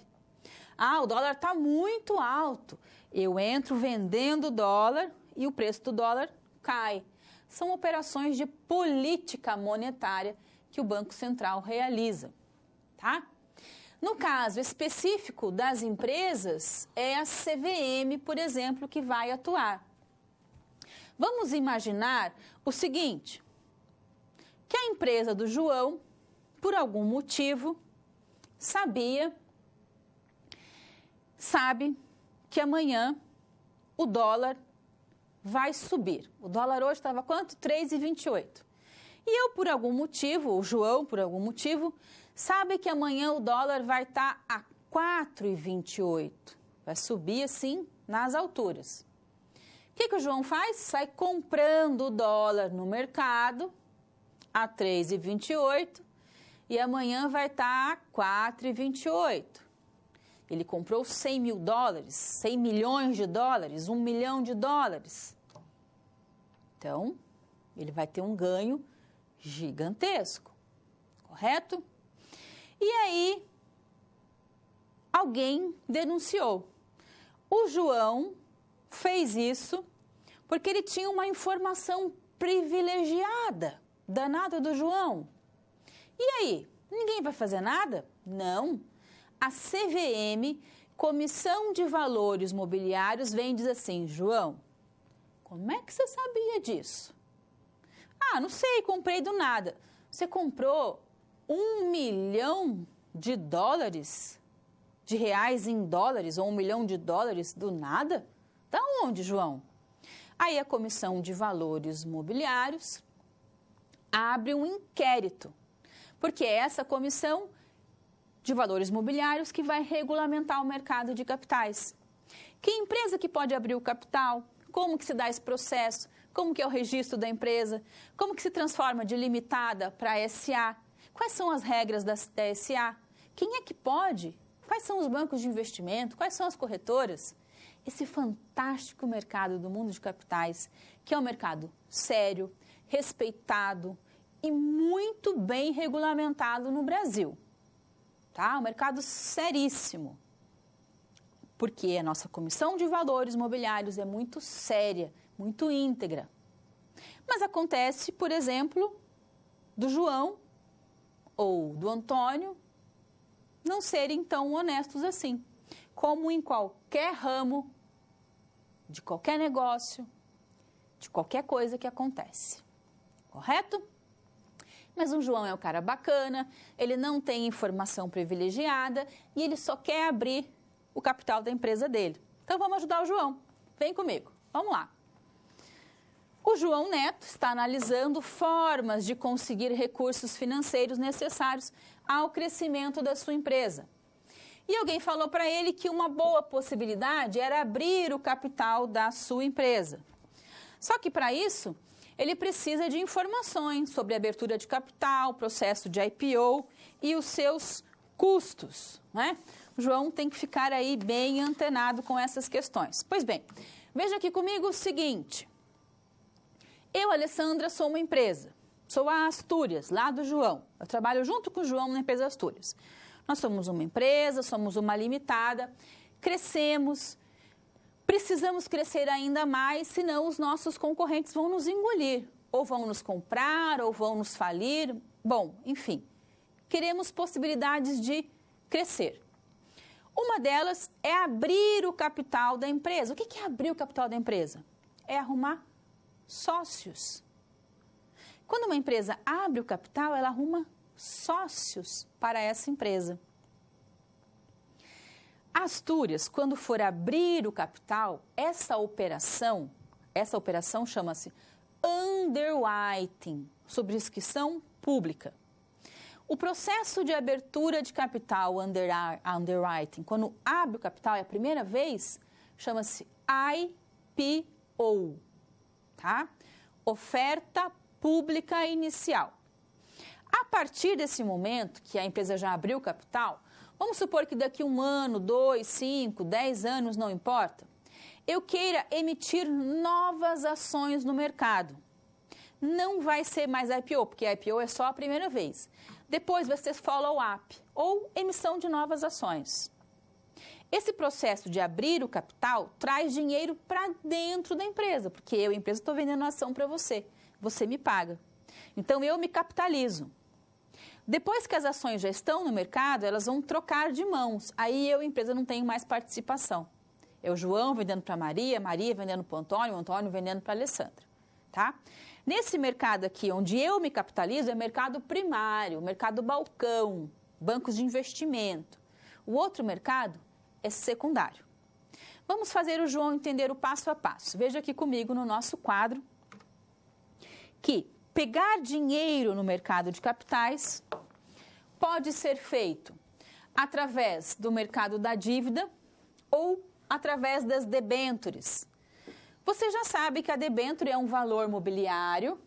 Ah, o dólar está muito alto. Eu entro vendendo dólar e o preço do dólar cai. São operações de política monetária que o Banco Central realiza, tá? No caso específico das empresas, é a CVM, por exemplo, que vai atuar. Vamos imaginar o seguinte, que a empresa do João, por algum motivo, sabe que amanhã o dólar vai subir. O dólar hoje estava quanto? 3,28. E eu, por algum motivo, o João, por algum motivo, sabe que amanhã o dólar vai estar a 4,28. Vai subir assim nas alturas. O que o João faz? Sai comprando o dólar no mercado a 3,28 e amanhã vai estar a 4,28. Ele comprou 100 mil dólares, 100 milhões de dólares, 1 milhão de dólares. Então, ele vai ter um ganho gigantesco, correto? E aí, alguém denunciou. O João fez isso porque ele tinha uma informação privilegiada, danada do João. E aí, ninguém vai fazer nada? Não. A CVM, Comissão de Valores Mobiliários, vem e diz assim, João, como é que você sabia disso? Ah, não sei, comprei do nada. Você comprou 1 milhão de dólares, de reais em dólares, ou 1 milhão de dólares do nada? Da onde, João? Aí a Comissão de Valores Mobiliários abre um inquérito, porque é essa comissão de valores mobiliários que vai regulamentar o mercado de capitais. Que empresa que pode abrir o capital? Como que se dá esse processo? como que é o registro da empresa, como que se transforma de limitada para SA, quais são as regras da SA, quem é que pode, quais são os bancos de investimento, quais são as corretoras. Esse fantástico mercado do mundo de capitais, que é um mercado sério, respeitado e muito bem regulamentado no Brasil. Tá? Um mercado seríssimo, porque a nossa Comissão de Valores Mobiliários é muito séria, muito íntegra. Mas acontece, por exemplo, do João ou do Antônio não serem tão honestos assim, como em qualquer ramo, de qualquer negócio, de qualquer coisa que acontece. Correto? Mas o João é um cara bacana, ele não tem informação privilegiada e ele só quer abrir o capital da empresa dele. Então vamos ajudar o João. Vem comigo. Vamos lá. O João Neto está analisando formas de conseguir recursos financeiros necessários ao crescimento da sua empresa. E alguém falou para ele que uma boa possibilidade era abrir o capital da sua empresa. Só que para isso, ele precisa de informações sobre a abertura de capital, processo de IPO e os seus custos, né? O João tem que ficar aí bem antenado com essas questões. Pois bem, veja aqui comigo o seguinte. Eu, Alessandra, sou uma empresa. Sou a Astúrias, lá do João. Eu trabalho junto com o João na empresa Astúrias. Nós somos uma empresa, somos uma limitada, crescemos, precisamos crescer ainda mais, senão os nossos concorrentes vão nos engolir, ou vão nos comprar, ou vão nos falir. Bom, enfim, queremos possibilidades de crescer. Uma delas é abrir o capital da empresa. O que é abrir o capital da empresa? É arrumar sócios. Quando uma empresa abre o capital, ela arruma sócios para essa empresa. Astúrias, quando for abrir o capital, essa operação chama-se underwriting, subscrição pública. O processo de abertura de capital, underwriting, quando abre o capital, é a primeira vez, chama-se IPO, tá? Oferta pública inicial. A partir desse momento que a empresa já abriu o capital, vamos supor que daqui 1 ano, 2, 5, 10 anos, não importa, eu queira emitir novas ações no mercado. Não vai ser mais IPO, porque IPO é só a primeira vez. Depois vai ser follow-up, ou emissão de novas ações. Esse processo de abrir o capital traz dinheiro para dentro da empresa, porque eu, empresa, estou vendendo ação para você. Você me paga. Então, eu me capitalizo. Depois que as ações já estão no mercado, elas vão trocar de mãos. Aí eu, empresa, não tenho mais participação. É o João vendendo para a Maria, Maria vendendo para o Antônio vendendo para a Alessandra. Tá? Nesse mercado aqui, onde eu me capitalizo, é mercado primário, mercado balcão, bancos de investimento. O outro mercado é secundário. Vamos fazer o João entender o passo a passo. Veja aqui comigo no nosso quadro que pegar dinheiro no mercado de capitais pode ser feito através do mercado da dívida ou através das debêntures. Você já sabe que a debênture é um valor mobiliário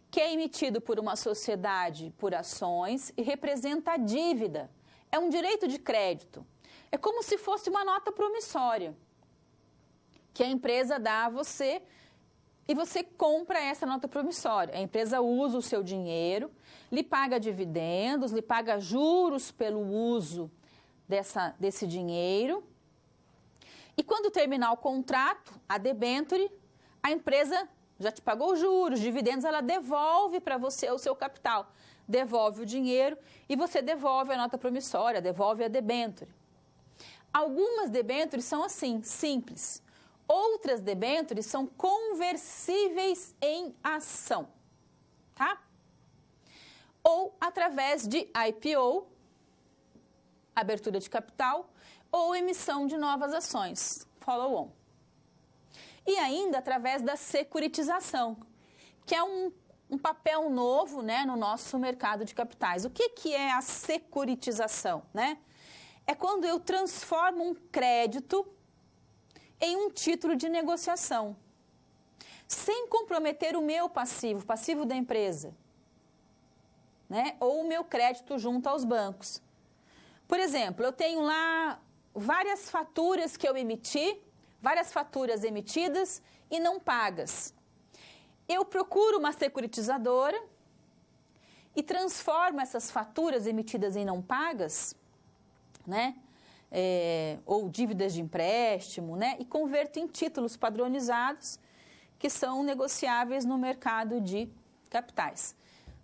que é emitido por uma sociedade por ações e representa a dívida. É um direito de crédito. É como se fosse uma nota promissória que a empresa dá a você e você compra essa nota promissória. A empresa usa o seu dinheiro, lhe paga dividendos, lhe paga juros pelo uso desse dinheiro. E quando terminar o contrato, a debênture, a empresa já te pagou juros, dividendos, ela devolve para você o seu capital. Devolve o dinheiro e você devolve a nota promissória, devolve a debênture. Algumas debêntures são assim, simples. Outras debêntures são conversíveis em ação, tá? Ou através de IPO, abertura de capital, ou emissão de novas ações, follow-on. E ainda através da securitização, que é um papel novo, né, no nosso mercado de capitais. O que é a securitização, né? É quando eu transformo um crédito em um título de negociação. sem comprometer o meu passivo, o passivo da empresa, né? Ou o meu crédito junto aos bancos. Por exemplo, eu tenho lá várias faturas que eu emiti, várias faturas emitidas e não pagas. Eu procuro uma securitizadora e transformo essas faturas emitidas em não pagas, né? Ou dívidas de empréstimo, né? E converto em títulos padronizados que são negociáveis no mercado de capitais.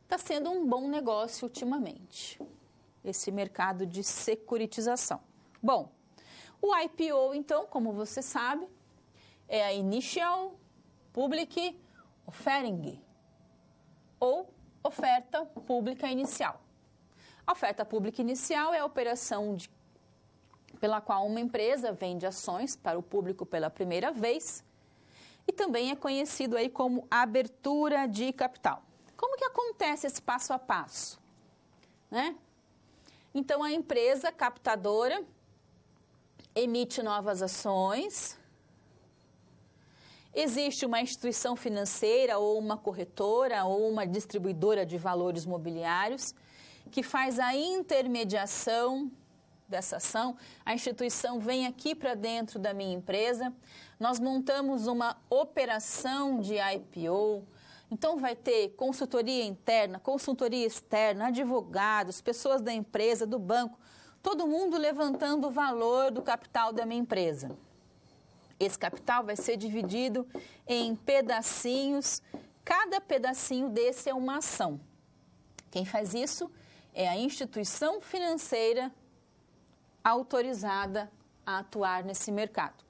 Está sendo um bom negócio ultimamente, esse mercado de securitização. Bom, o IPO, então, como você sabe, é a Initial Public Offering, ou oferta pública inicial. A oferta pública inicial é a operação pela qual uma empresa vende ações para o público pela primeira vez e também é conhecido aí como abertura de capital. Como que acontece esse passo a passo, né? Então, a empresa captadora emite novas ações, existe uma instituição financeira ou uma corretora ou uma distribuidora de valores mobiliários que faz a intermediação dessa ação. A instituição vem aqui para dentro da minha empresa, nós montamos uma operação de IPO, então vai ter consultoria interna, consultoria externa, advogados, pessoas da empresa, do banco, todo mundo levantando o valor do capital da minha empresa. Esse capital vai ser dividido em pedacinhos, cada pedacinho desse é uma ação. Quem faz isso é a instituição financeira autorizada a atuar nesse mercado.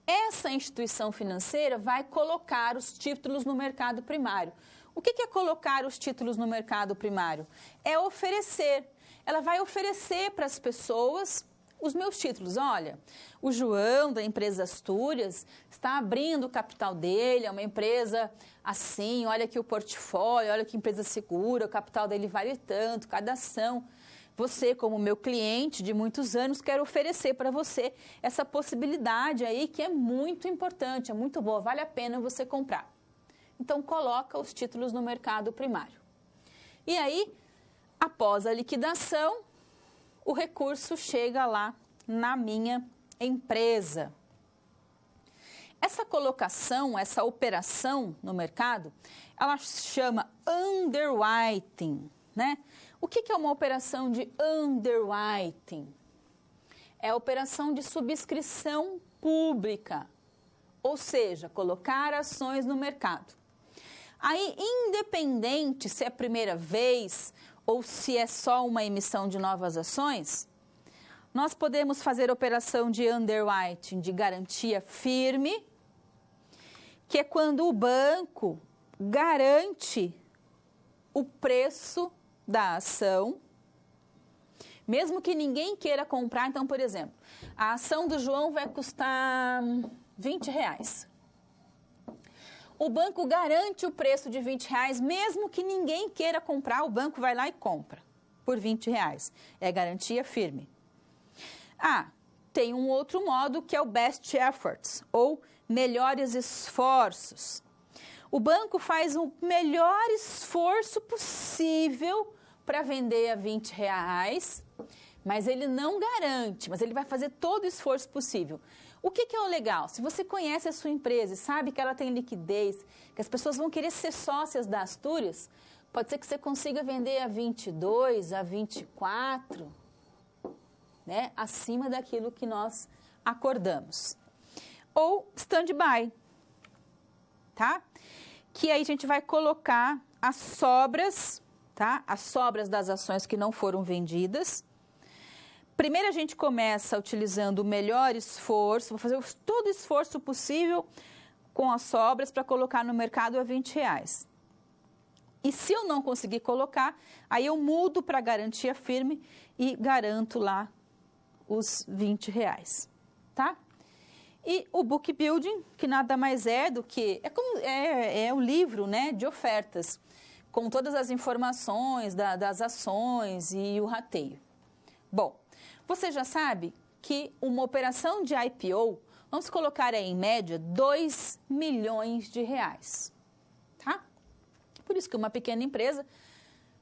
Essa instituição financeira vai colocar os títulos no mercado primário. O que é colocar os títulos no mercado primário? É oferecer. Ela vai oferecer para as pessoas os meus títulos. Olha, o João, da empresa Astúrias, está abrindo o capital dele, é uma empresa assim, olha aqui o portfólio, olha que empresa segura, o capital dele vale tanto, cada ação. Você, como meu cliente de muitos anos, quero oferecer para você essa possibilidade aí que é muito importante, é muito boa, vale a pena você comprar. Então, coloca os títulos no mercado primário. E aí, após a liquidação, o recurso chega lá na minha empresa. Essa colocação, essa operação no mercado, ela chama underwriting, né? O que é uma operação de underwriting? É a operação de subscrição pública, ou seja, colocar ações no mercado. Aí, independente se é a primeira vez ou se é só uma emissão de novas ações, nós podemos fazer operação de underwriting, de garantia firme, que é quando o banco garante o preço da ação, mesmo que ninguém queira comprar. Então, por exemplo, a ação do João vai custar R$20. O banco garante o preço de R$20, mesmo que ninguém queira comprar, o banco vai lá e compra por R$20. É garantia firme. Tem um outro modo que é o best efforts, ou melhores esforços. O banco faz o melhor esforço possível para vender a R$20, mas ele não garante, mas ele vai fazer todo o esforço possível. O que é o legal? Se você conhece a sua empresa e sabe que ela tem liquidez, que as pessoas vão querer ser sócias da Astúrias, pode ser que você consiga vender a 22, a 24, né? Acima daquilo que nós acordamos. Ou stand-by, tá? Que aí a gente vai colocar as sobras, tá? As sobras das ações que não foram vendidas. Primeiro a gente começa utilizando o melhor esforço, vou fazer todo o esforço possível com as sobras para colocar no mercado a R$20. E se eu não conseguir colocar, aí eu mudo para garantia firme e garanto lá os R$20, tá? E o book building, que nada mais é do que, é um livro, né, de ofertas, com todas as informações das ações e o rateio. Bom, você já sabe que uma operação de IPO Vamos colocar aí, em média, 2 milhões de reais, tá? Por isso que uma pequena empresa,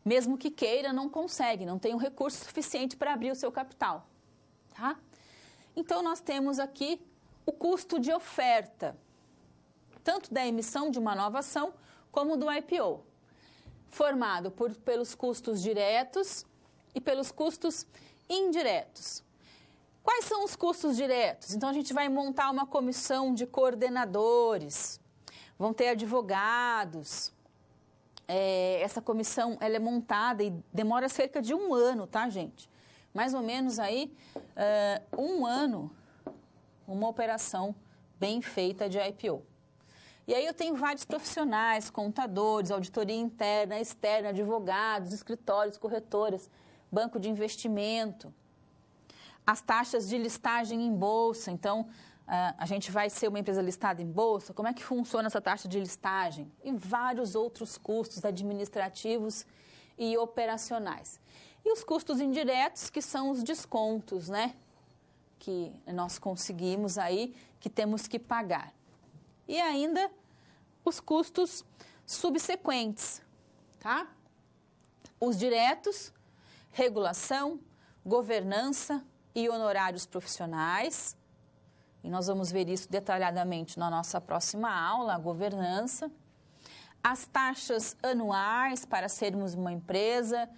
mesmo que queira, não consegue, não tem um recurso suficiente para abrir o seu capital, tá? Então, nós temos aqui o custo de oferta, tanto da emissão de uma nova ação, como do IPO, formado pelos custos diretos e pelos custos indiretos. Quais são os custos diretos? Então, a gente vai montar uma comissão de coordenadores, vão ter advogados. Essa comissão ela é montada e demora cerca de 1 ano, tá, gente? Mais ou menos aí, 1 ano, uma operação bem feita de IPO. E aí eu tenho vários profissionais, contadores, auditoria interna, externa, advogados, escritórios, corretoras, banco de investimento. As taxas de listagem em bolsa, então, a gente vai ser uma empresa listada em bolsa, como é que funciona essa taxa de listagem? E vários outros custos administrativos e operacionais. E os custos indiretos, que são os descontos, né? Que nós conseguimos aí, que temos que pagar. E ainda os custos subsequentes, tá? Os diretos, regulação, governança e honorários profissionais. E nós vamos ver isso detalhadamente na nossa próxima aula, a governança. As taxas anuais para sermos uma empresa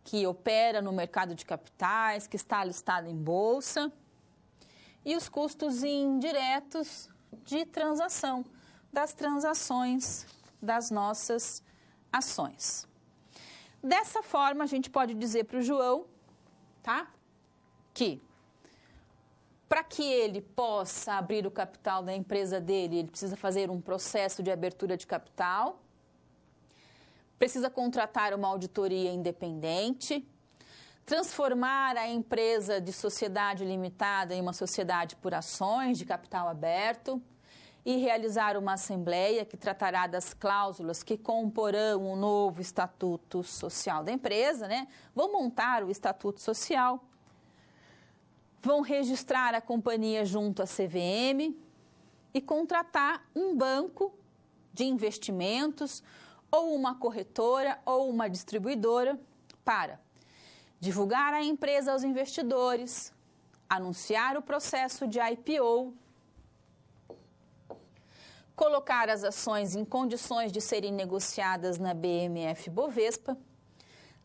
que opera no mercado de capitais, que está listada em bolsa. E os custos indiretos de transação, das transações das nossas ações. Dessa forma, a gente pode dizer para o João, tá? Que para que ele possa abrir o capital da empresa dele, ele precisa fazer um processo de abertura de capital, precisa contratar uma auditoria independente, transformar a empresa de sociedade limitada em uma sociedade por ações de capital aberto e realizar uma assembleia que tratará das cláusulas que comporão o novo estatuto social da empresa, né? Vão montar o estatuto social, vão registrar a companhia junto à CVM e contratar um banco de investimentos ou uma corretora ou uma distribuidora para divulgar a empresa aos investidores, anunciar o processo de IPO, colocar as ações em condições de serem negociadas na BMF Bovespa,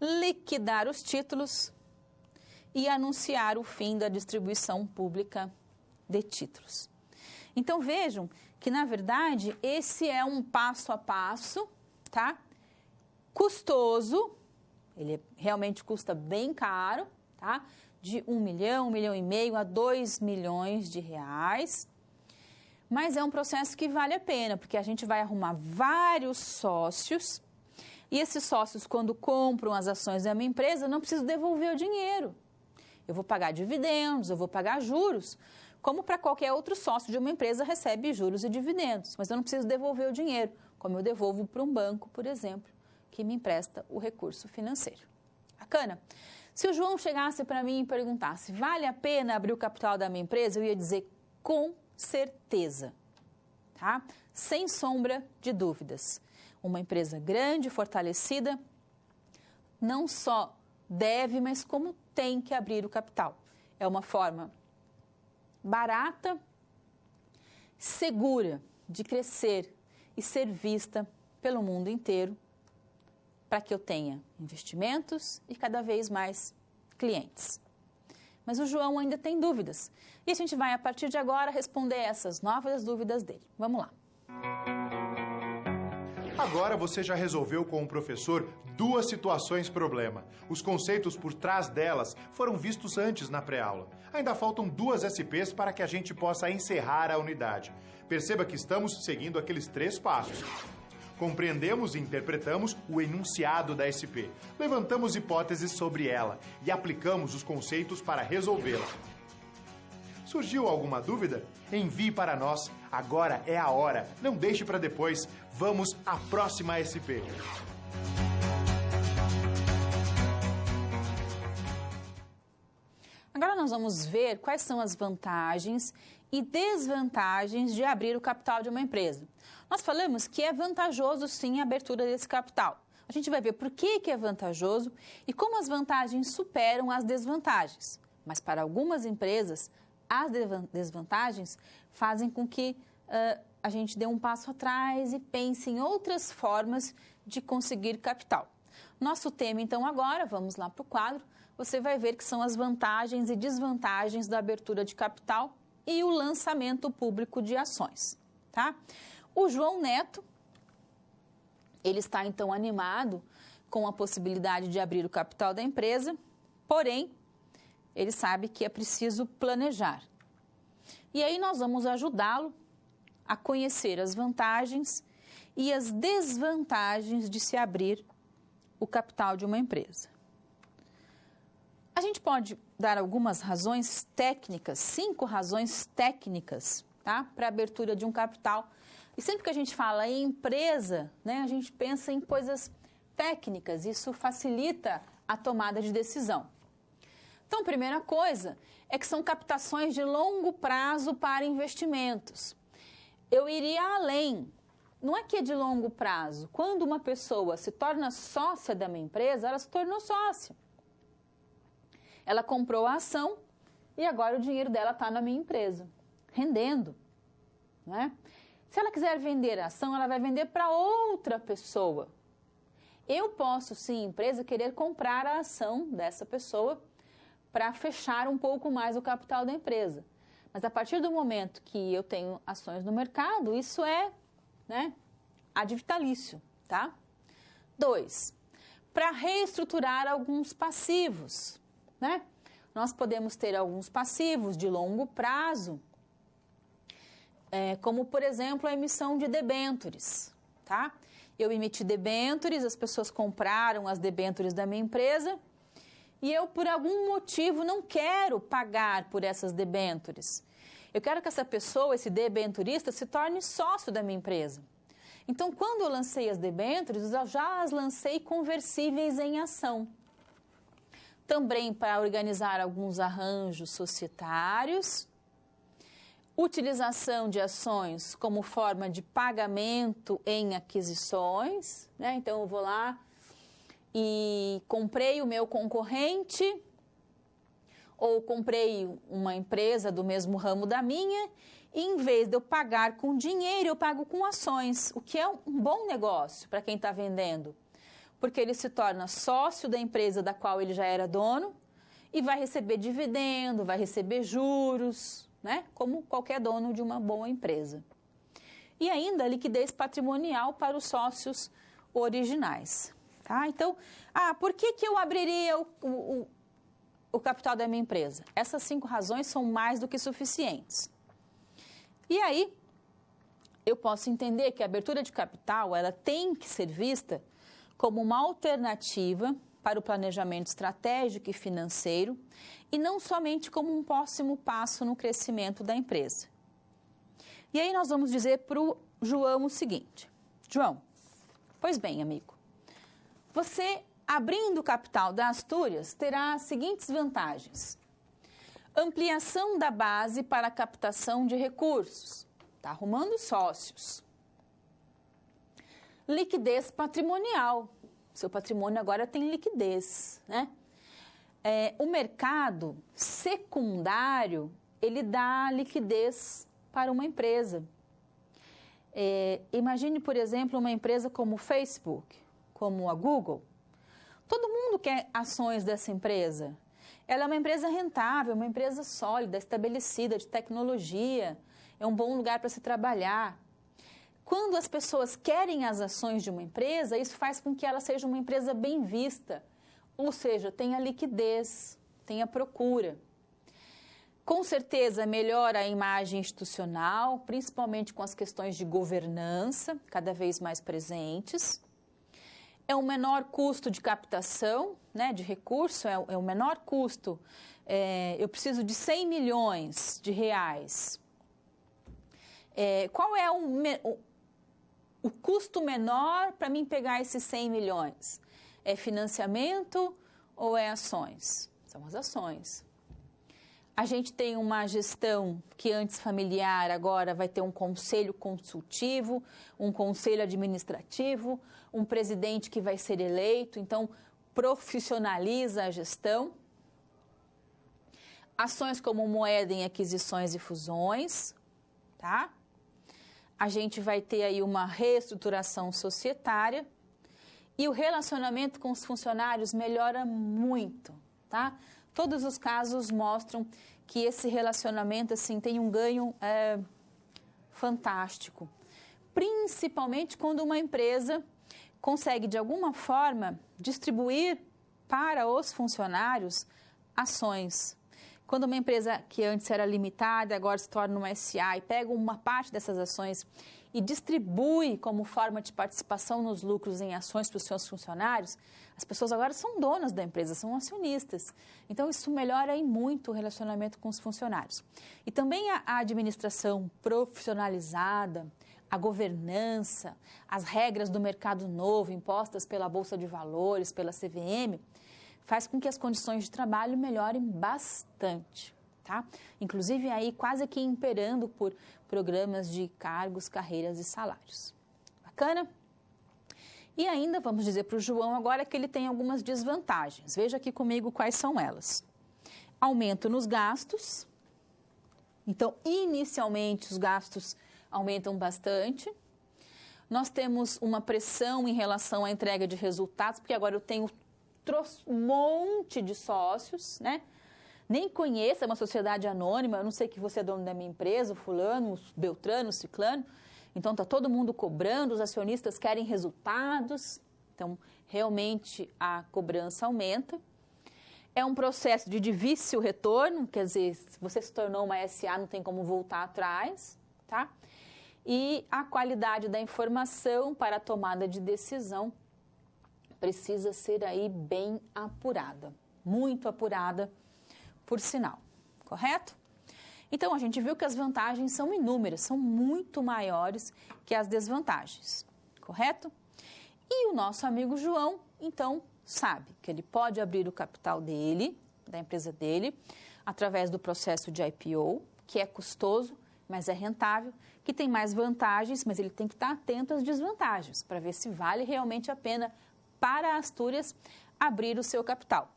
liquidar os títulos e anunciar o fim da distribuição pública de títulos. Então, vejam que, na verdade, esse é um passo a passo, tá? Custoso, ele realmente custa bem caro, tá? De 1 milhão, 1,5 milhão a 2 milhões de reais. Mas é um processo que vale a pena, porque a gente vai arrumar vários sócios e esses sócios, quando compram as ações da minha empresa, não precisam devolver o dinheiro. Eu vou pagar dividendos, eu vou pagar juros, como para qualquer outro sócio de uma empresa recebe juros e dividendos, mas eu não preciso devolver o dinheiro, como eu devolvo para um banco, por exemplo, que me empresta o recurso financeiro. Bacana? Se o João chegasse para mim e perguntasse, vale a pena abrir o capital da minha empresa? Eu ia dizer, com certeza, tá? Sem sombra de dúvidas. Uma empresa grande, fortalecida, não só deve, mas como tem que abrir o capital. É uma forma barata, segura de crescer e ser vista pelo mundo inteiro para que eu tenha investimentos e cada vez mais clientes. Mas o João ainda tem dúvidas e a gente vai, a partir de agora, responder essas novas dúvidas dele. Vamos lá. Agora você já resolveu com o professor 2 situações problema. Os conceitos por trás delas foram vistos antes na pré-aula. Ainda faltam 2 SPs para que a gente possa encerrar a unidade. Perceba que estamos seguindo aqueles 3 passos. Compreendemos e interpretamos o enunciado da SP. Levantamos hipóteses sobre ela e aplicamos os conceitos para resolvê-la. Surgiu alguma dúvida? Envie para nós. Agora é a hora. Não deixe para depois. Vamos à próxima SP. Agora nós vamos ver quais são as vantagens e desvantagens de abrir o capital de uma empresa. Nós falamos que é vantajoso, sim, a abertura desse capital. A gente vai ver por que é vantajoso e como as vantagens superam as desvantagens. Mas para algumas empresas, as desvantagens fazem com que a gente dê um passo atrás e pense em outras formas de conseguir capital. Nosso tema, então, agora, vamos lá para o quadro, você vai ver que são as vantagens e desvantagens da abertura de capital e o lançamento público de ações, tá? O João Neto, ele está, então, animado com a possibilidade de abrir o capital da empresa, porém, ele sabe que é preciso planejar. E aí nós vamos ajudá-lo a conhecer as vantagens e as desvantagens de se abrir o capital de uma empresa. A gente pode dar algumas razões técnicas, 5 razões técnicas, tá? Para a abertura de um capital. E sempre que a gente fala em empresa, né, a gente pensa em coisas técnicas, isso facilita a tomada de decisão. Então, a primeira coisa é que são captações de longo prazo para investimentos. Eu iria além. Não é que é de longo prazo. Quando uma pessoa se torna sócia da minha empresa, ela se tornou sócia. Ela comprou a ação e agora o dinheiro dela está na minha empresa, rendendo, né? Se ela quiser vender a ação, ela vai vender para outra pessoa. Eu posso, sim, empresa, querer comprar a ação dessa pessoa para fechar um pouco mais o capital da empresa. Mas a partir do momento que eu tenho ações no mercado, isso é, né, ad vitalício, tá? 2, para reestruturar alguns passivos, né? Nós podemos ter alguns passivos de longo prazo, como, por exemplo, a emissão de debêntures, tá? Eu emiti debêntures, as pessoas compraram as debêntures da minha empresa e eu, por algum motivo, não quero pagar por essas debêntures. Eu quero que essa pessoa, esse debenturista, se torne sócio da minha empresa. Então, quando eu lancei as debêntures, eu já as lancei conversíveis em ação. Também para organizar alguns arranjos societários, utilização de ações como forma de pagamento em aquisições, né? Então, eu vou lá e comprei o meu concorrente ou comprei uma empresa do mesmo ramo da minha e, em vez de eu pagar com dinheiro, eu pago com ações, o que é um bom negócio para quem está vendendo, porque ele se torna sócio da empresa da qual ele já era dono e vai receber dividendo, vai receber juros, né? Como qualquer dono de uma boa empresa. E ainda liquidez patrimonial para os sócios originais. Tá? Então, por que eu abriria o capital da minha empresa? Essas 5 razões são mais do que suficientes. E aí, eu posso entender que a abertura de capital ela tem que ser vista como uma alternativa para o planejamento estratégico e financeiro e não somente como um próximo passo no crescimento da empresa. E aí nós vamos dizer para o João o seguinte: João, pois bem, amigo, você abrindo o capital da Astúrias terá as seguintes vantagens. Ampliação da base para a captação de recursos. Está arrumando sócios. Liquidez patrimonial. Seu patrimônio agora tem liquidez, né? O mercado secundário, ele dá liquidez para uma empresa. Imagine, por exemplo, uma empresa como o Facebook, como a Google. Todo mundo quer ações dessa empresa. Ela é uma empresa rentável, uma empresa sólida, estabelecida, de tecnologia. É um bom lugar para se trabalhar. Quando as pessoas querem as ações de uma empresa, isso faz com que ela seja uma empresa bem vista. Ou seja, tenha liquidez, tenha procura. Com certeza melhora a imagem institucional, principalmente com as questões de governança, cada vez mais presentes. É um menor custo de captação, né, de recurso, é o menor custo. Eu preciso de 100 milhões de reais. Qual é o custo menor para mim pegar esses 100 milhões? É financiamento ou é ações? São as ações. A gente tem uma gestão que antes familiar, agora vai ter um conselho consultivo, um conselho administrativo, um presidente que vai ser eleito, então profissionaliza a gestão. Ações como moeda em aquisições e fusões, tá? A gente vai ter aí uma reestruturação societária e o relacionamento com os funcionários melhora muito, tá? Todos os casos mostram que esse relacionamento assim, tem um ganho fantástico, principalmente quando uma empresa consegue, de alguma forma, distribuir para os funcionários ações. Quando uma empresa que antes era limitada, agora se torna uma SA e pega uma parte dessas ações e distribui como forma de participação nos lucros em ações para os seus funcionários, as pessoas agora são donas da empresa, são acionistas. Então, isso melhora aí muito o relacionamento com os funcionários. E também a administração profissionalizada, a governança, as regras do mercado novo impostas pela Bolsa de Valores, pela CVM, faz com que as condições de trabalho melhorem bastante, tá? Inclusive aí quase que imperando por programas de cargos, carreiras e salários. Bacana? E ainda vamos dizer para o João agora que ele tem algumas desvantagens. Veja aqui comigo quais são elas. Aumento nos gastos. Então, inicialmente, os gastos aumentam bastante. Nós temos uma pressão em relação à entrega de resultados, porque agora eu tenho um monte de sócios, né? Nem conheço, é uma sociedade anônima, eu não sei que você é dono da minha empresa, o fulano, o beltrano, o ciclano. Então, está todo mundo cobrando, os acionistas querem resultados. Então, realmente, a cobrança aumenta. É um processo de difícil retorno, quer dizer, se você se tornou uma SA, não tem como voltar atrás, tá? E a qualidade da informação para a tomada de decisão precisa ser aí bem apurada, muito apurada, por sinal, correto? Então, a gente viu que as vantagens são inúmeras, são muito maiores que as desvantagens, correto? E o nosso amigo João, então, sabe que ele pode abrir o capital dele, da empresa dele, através do processo de IPO, que é custoso, mas é rentável, que tem mais vantagens, mas ele tem que estar atento às desvantagens, para ver se vale realmente a pena para a Astúrias abrir o seu capital.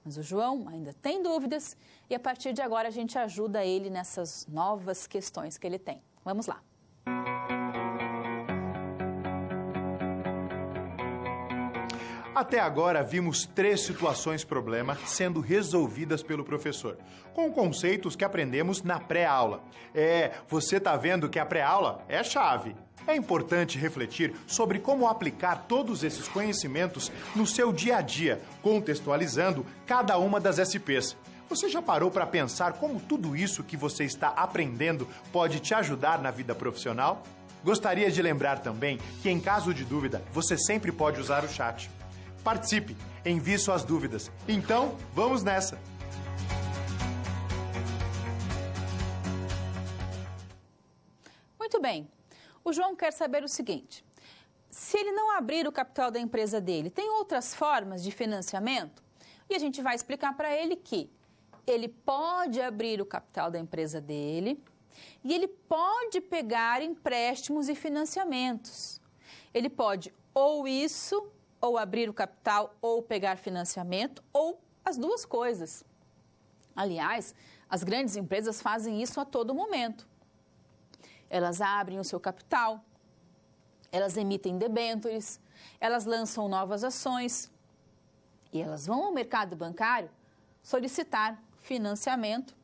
Mas o João ainda tem dúvidas e a partir de agora a gente ajuda ele nessas novas questões que ele tem. Vamos lá. Até agora vimos 3 situações-problema sendo resolvidas pelo professor, com conceitos que aprendemos na pré-aula. Você tá vendo que a pré-aula é chave. É importante refletir sobre como aplicar todos esses conhecimentos no seu dia a dia, contextualizando cada uma das SPs. Você já parou para pensar como tudo isso que você está aprendendo pode te ajudar na vida profissional? Gostaria de lembrar também que, em caso de dúvida, você sempre pode usar o chat. Participe, envie suas dúvidas. Então, vamos nessa! Muito bem. O João quer saber o seguinte: se ele não abrir o capital da empresa dele, tem outras formas de financiamento? E a gente vai explicar para ele que ele pode abrir o capital da empresa dele e ele pode pegar empréstimos e financiamentos. Ele pode ou isso, ou abrir o capital, ou pegar financiamento, ou as duas coisas. Aliás, as grandes empresas fazem isso a todo momento. Elas abrem o seu capital, elas emitem debêntures, elas lançam novas ações e elas vão ao mercado bancário solicitar financiamento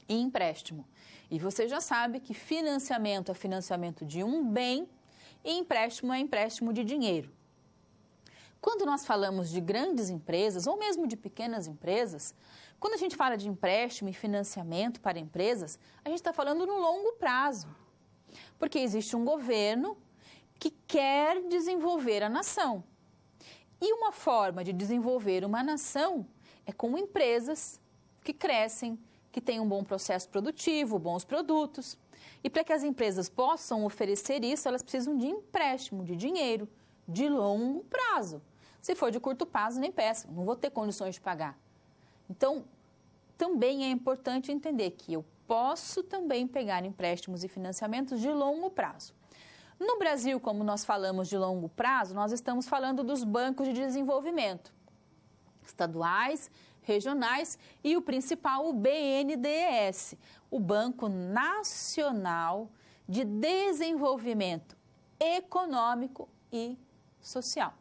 e empréstimo. E você já sabe que financiamento é financiamento de um bem e empréstimo é empréstimo de dinheiro. Quando nós falamos de grandes empresas ou mesmo de pequenas empresas, quando a gente fala de empréstimo e financiamento para empresas, a gente está falando no longo prazo. Porque existe um governo que quer desenvolver a nação. E uma forma de desenvolver uma nação é com empresas que crescem, que têm um bom processo produtivo, bons produtos. E para que as empresas possam oferecer isso, elas precisam de empréstimo, de dinheiro, de longo prazo. Se for de curto prazo, nem peça, não vou ter condições de pagar. Então, também é importante entender que eu posso também pegar empréstimos e financiamentos de longo prazo. No Brasil, como nós falamos de longo prazo, nós estamos falando dos bancos de desenvolvimento, estaduais, regionais e o principal, o BNDES, o Banco Nacional de Desenvolvimento Econômico e Social,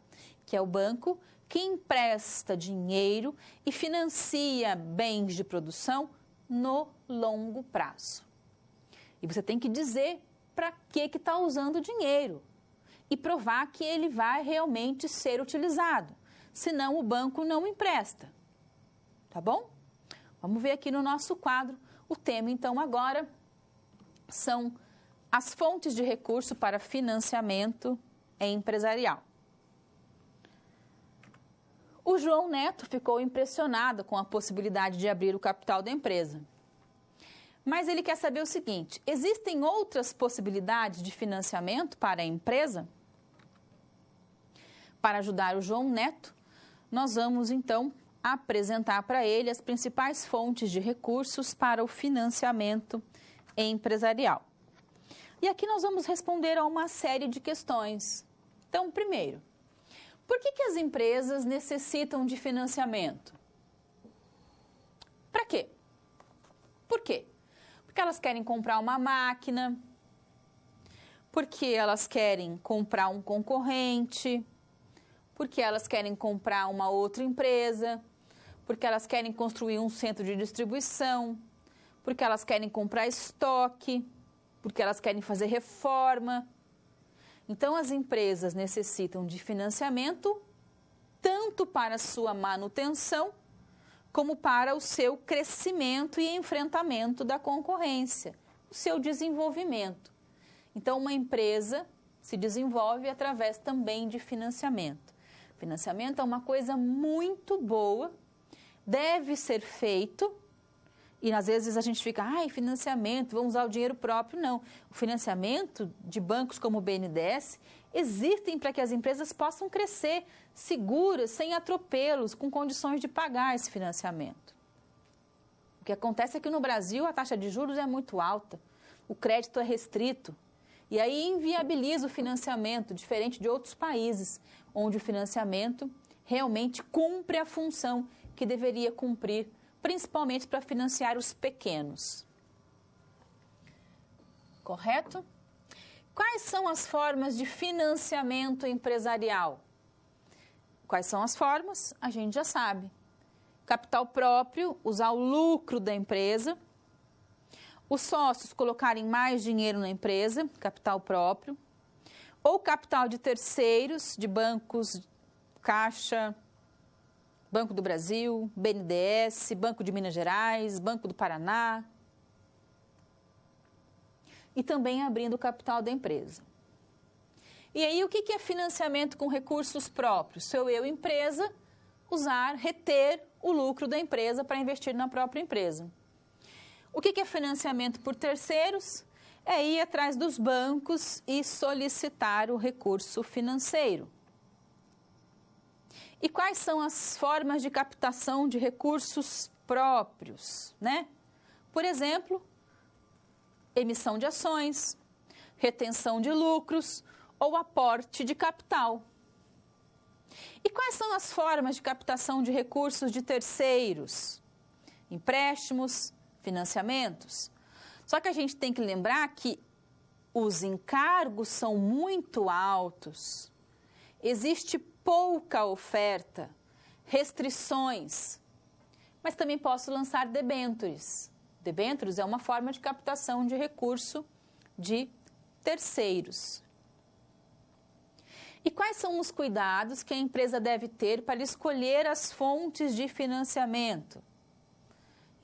que é o banco que empresta dinheiro e financia bens de produção no longo prazo. E você tem que dizer para que está usando o dinheiro e provar que ele vai realmente ser utilizado, senão o banco não empresta. Tá bom? Vamos ver aqui no nosso quadro. O tema, então, agora são as fontes de recurso para financiamento empresarial. O João Neto ficou impressionado com a possibilidade de abrir o capital da empresa. Mas ele quer saber o seguinte: existem outras possibilidades de financiamento para a empresa? Para ajudar o João Neto, nós vamos, então, apresentar para ele as principais fontes de recursos para o financiamento empresarial. E aqui nós vamos responder a uma série de questões. Então, primeiro, por que as empresas necessitam de financiamento? Para quê? Por quê? Porque elas querem comprar uma máquina, porque elas querem comprar um concorrente, porque elas querem comprar uma outra empresa, porque elas querem construir um centro de distribuição, porque elas querem comprar estoque, porque elas querem fazer reforma. Então, as empresas necessitam de financiamento tanto para a sua manutenção como para o seu crescimento e enfrentamento da concorrência, o seu desenvolvimento. Então, uma empresa se desenvolve através também de financiamento. Financiamento é uma coisa muito boa, deve ser feito, e às vezes a gente fica, financiamento, vamos usar o dinheiro próprio. Não, o financiamento de bancos como o BNDES existem para que as empresas possam crescer seguras, sem atropelos, com condições de pagar esse financiamento. O que acontece é que no Brasil a taxa de juros é muito alta, o crédito é restrito, e aí inviabiliza o financiamento, diferente de outros países, onde o financiamento realmente cumpre a função que deveria cumprir, principalmente para financiar os pequenos. Correto? Quais são as formas de financiamento empresarial? Quais são as formas? A gente já sabe. Capital próprio, usar o lucro da empresa. Os sócios colocarem mais dinheiro na empresa, capital próprio. Ou capital de terceiros, de bancos, Caixa, Banco do Brasil, BNDES, Banco de Minas Gerais, Banco do Paraná. E também abrindo o capital da empresa. E aí, o que é financiamento com recursos próprios? Sou eu, empresa, reter o lucro da empresa para investir na própria empresa. O que é financiamento por terceiros? É ir atrás dos bancos e solicitar o recurso financeiro. E quais são as formas de captação de recursos próprios, né? Por exemplo, emissão de ações, retenção de lucros ou aporte de capital. E quais são as formas de captação de recursos de terceiros? Empréstimos, financiamentos. Só que a gente tem que lembrar que os encargos são muito altos. Existe pouca oferta, restrições, mas também posso lançar debêntures. Debêntures é uma forma de captação de recurso de terceiros. E quais são os cuidados que a empresa deve ter para escolher as fontes de financiamento?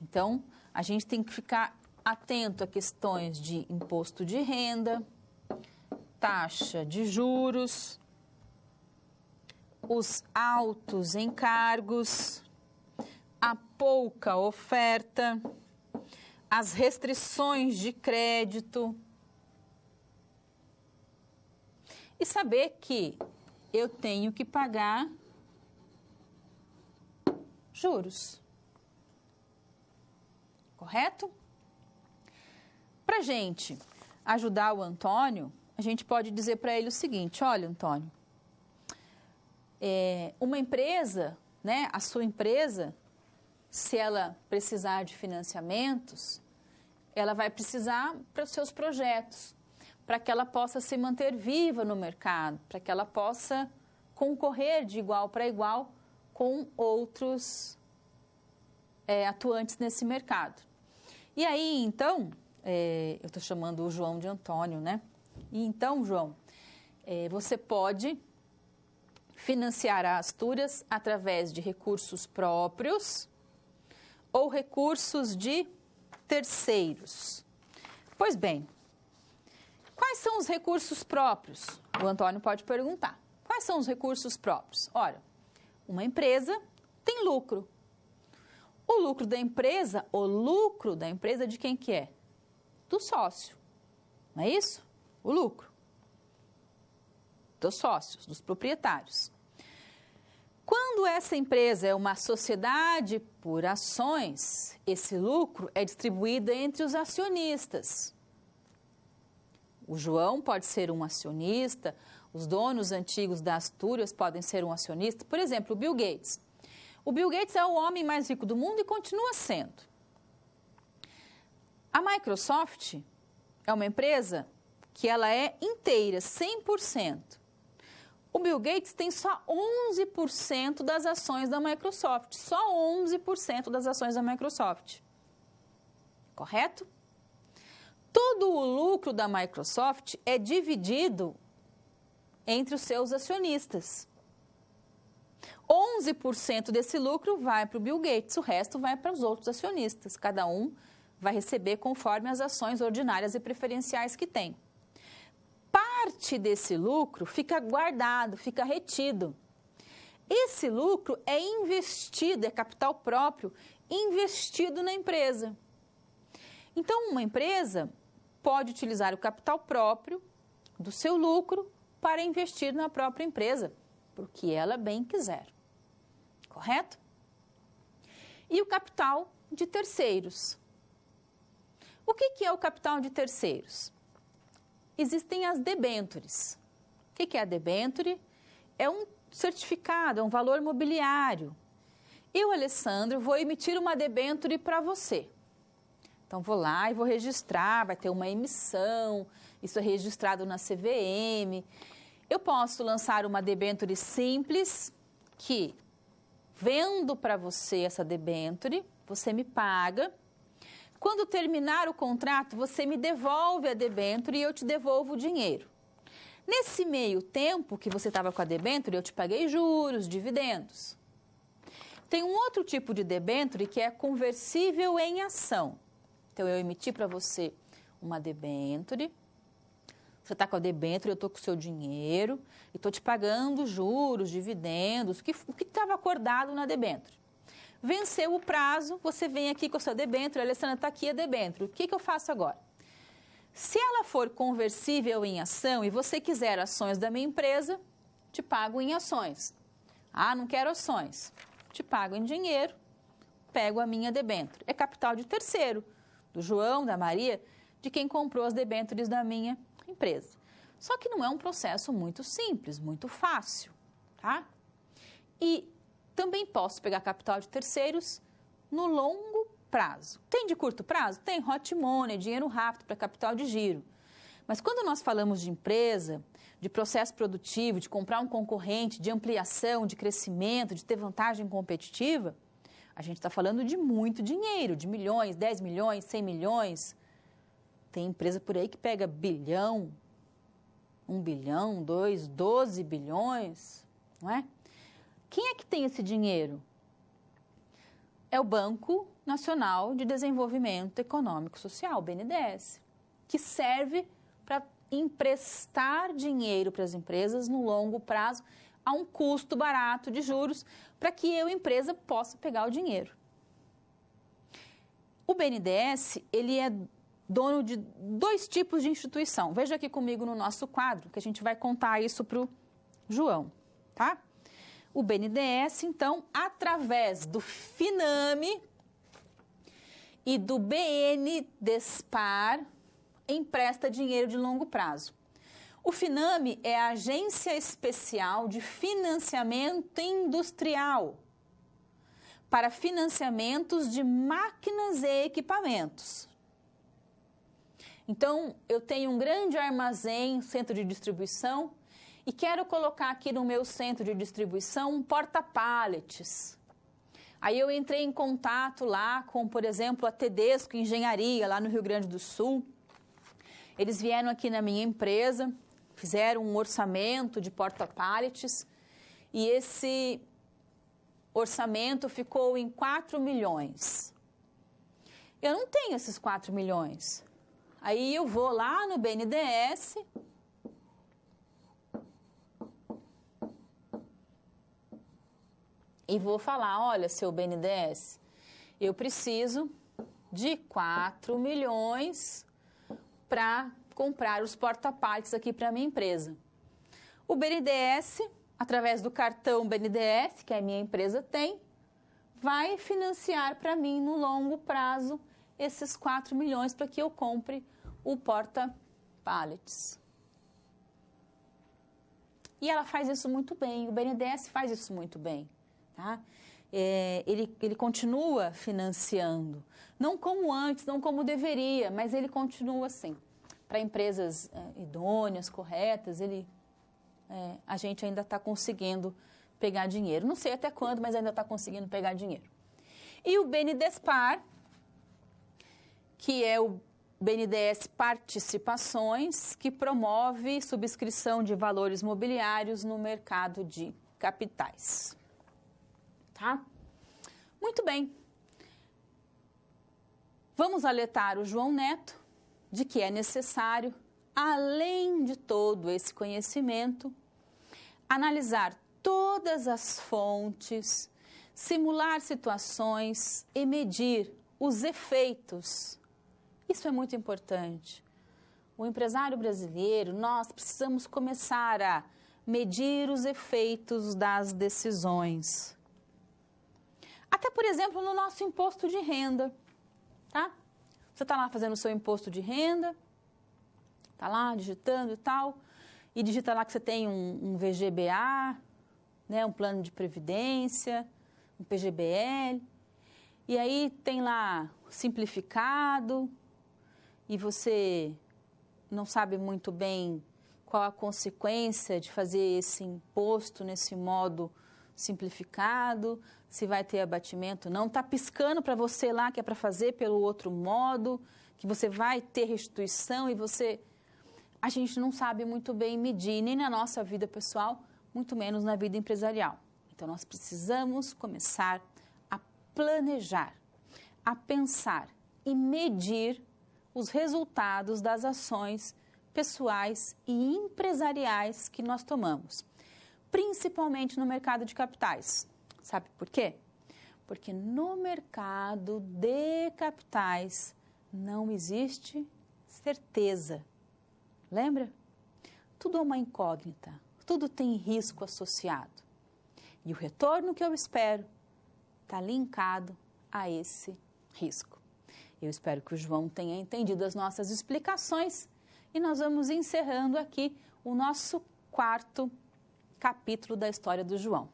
Então, a gente tem que ficar atento a questões de imposto de renda, taxa de juros, os altos encargos, a pouca oferta, as restrições de crédito. E saber que eu tenho que pagar juros. correto? Para a gente ajudar o Antônio, a gente pode dizer para ele o seguinte: olha, Antônio, uma empresa, né, a sua empresa, se ela precisar de financiamentos, ela vai precisar para os seus projetos, para que ela possa se manter viva no mercado, para que ela possa concorrer de igual para igual com outros atuantes nesse mercado. E aí, então, eu estou chamando o João de Antônio, né? E então, João, você pode financiar a Astúrias através de recursos próprios ou recursos de terceiros. Pois bem, quais são os recursos próprios? O Antônio pode perguntar. Quais são os recursos próprios? Ora, uma empresa tem lucro. O lucro da empresa de quem que é? Do sócio. Não é isso? O lucro dos sócios, dos proprietários. Quando essa empresa é uma sociedade por ações, esse lucro é distribuído entre os acionistas. O João pode ser um acionista, os donos antigos da Astúrias podem ser um acionista. Por exemplo, o Bill Gates. O Bill Gates é o homem mais rico do mundo e continua sendo. A Microsoft é uma empresa que ela é inteira, 100%. O Bill Gates tem só 11% das ações da Microsoft. Só 11% das ações da Microsoft. Correto? Todo o lucro da Microsoft é dividido entre os seus acionistas. 11% desse lucro vai para o Bill Gates, o resto vai para os outros acionistas. Cada um vai receber conforme as ações ordinárias e preferenciais que tem. Parte desse lucro fica guardado, fica retido. Esse lucro é investido, é capital próprio, investido na empresa. Então, uma empresa pode utilizar o capital próprio do seu lucro para investir na própria empresa, porque ela bem quiser. Correto? E o capital de terceiros. O que é o capital de terceiros? Existem as debêntures. O que é a debênture? É um certificado, é um valor mobiliário. Eu, Alessandro, vou emitir uma debênture para você. Então, vou lá e vou registrar, vai ter uma emissão, isso é registrado na CVM. Eu posso lançar uma debênture simples que, vendo para você essa debênture, você me paga. Quando terminar o contrato, você me devolve a debênture e eu te devolvo o dinheiro. Nesse meio tempo que você estava com a debênture, eu te paguei juros, dividendos. Tem um outro tipo de debênture que é conversível em ação. Então, eu emiti para você uma debênture, você está com a debênture, eu estou com o seu dinheiro e estou te pagando juros, dividendos, o que estava acordado na debênture. Venceu o prazo, você vem aqui com a sua debênture, a Alessandra está aqui a debênture. O que eu faço agora? Se ela for conversível em ação e você quiser ações da minha empresa, te pago em ações. Ah, não quero ações. Te pago em dinheiro, pego a minha debênture. É capital de terceiro, do João, da Maria, de quem comprou as debêntures da minha empresa. Só que não é um processo muito simples, muito fácil, tá? E também posso pegar capital de terceiros no longo prazo. Tem de curto prazo? Tem hot money, dinheiro rápido para capital de giro. Mas quando nós falamos de empresa, de processo produtivo, de comprar um concorrente, de ampliação, de crescimento, de ter vantagem competitiva, a gente está falando de muito dinheiro, de milhões, 10 milhões, 100 milhões. Tem empresa por aí que pega bilhão, 1 bilhão, 2, 12 bilhões, não é? Quem é que tem esse dinheiro? É o Banco Nacional de Desenvolvimento Econômico e Social, o BNDES, que serve para emprestar dinheiro para as empresas no longo prazo a um custo barato de juros para que eu, empresa, possa pegar o dinheiro. O BNDES, ele é dono de 2 tipos de instituição. Veja aqui comigo no nosso quadro, que a gente vai contar isso para o João, tá? O BNDES, então, através do FINAME, e do BNDESPAR empresta dinheiro de longo prazo. O FINAME é a Agência Especial de Financiamento Industrial para financiamentos de máquinas e equipamentos. Então, eu tenho um grande armazém, centro de distribuição, e quero colocar aqui no meu centro de distribuição um porta-pallets. Aí eu entrei em contato lá com, por exemplo, a Tedesco Engenharia, lá no Rio Grande do Sul. Eles vieram aqui na minha empresa, fizeram um orçamento de porta-pallets e esse orçamento ficou em 4 milhões. Eu não tenho esses 4 milhões. Aí eu vou lá no BNDES e vou falar, olha, seu BNDES, eu preciso de 4 milhões para comprar os porta-pallets aqui para a minha empresa. O BNDES, através do cartão BNDES, que a minha empresa tem, vai financiar para mim no longo prazo esses 4 milhões para que eu compre o porta-pallets. E ela faz isso muito bem, o BNDES faz isso muito bem. Tá? Ele continua financiando, não como antes, não como deveria, mas ele continua assim. Para empresas idôneas, corretas, a gente ainda está conseguindo pegar dinheiro. Não sei até quando, mas ainda está conseguindo pegar dinheiro. E o BNDESPAR, que é o BNDES Participações, que promove subscrição de valores mobiliários no mercado de capitais. Tá? Muito bem. Vamos alertar o João Neto de que é necessário, além de todo esse conhecimento, analisar todas as fontes, simular situações e medir os efeitos. Isso é muito importante. O empresário brasileiro, nós precisamos começar a medir os efeitos das decisões. Até, por exemplo, no nosso imposto de renda, tá? Você está lá fazendo o seu imposto de renda, está lá digitando e tal, e digita lá que você tem um VGBA, né, um plano de previdência, um PGBL, e aí tem lá simplificado, e você não sabe muito bem qual a consequência de fazer esse imposto nesse modo simplificado, se vai ter abatimento, não. Está piscando para você lá que é para fazer pelo outro modo, que você vai ter restituição e você... A gente não sabe muito bem medir, nem na nossa vida pessoal, muito menos na vida empresarial. Então, nós precisamos começar a planejar, a pensar e medir os resultados das ações pessoais e empresariais que nós tomamos, principalmente no mercado de capitais. Sabe por quê? Porque no mercado de capitais não existe certeza. Lembra? Tudo é uma incógnita, tudo tem risco associado. E o retorno que eu espero está linkado a esse risco. Eu espero que o João tenha entendido as nossas explicações e nós vamos encerrando aqui o nosso 4º capítulo da história do João.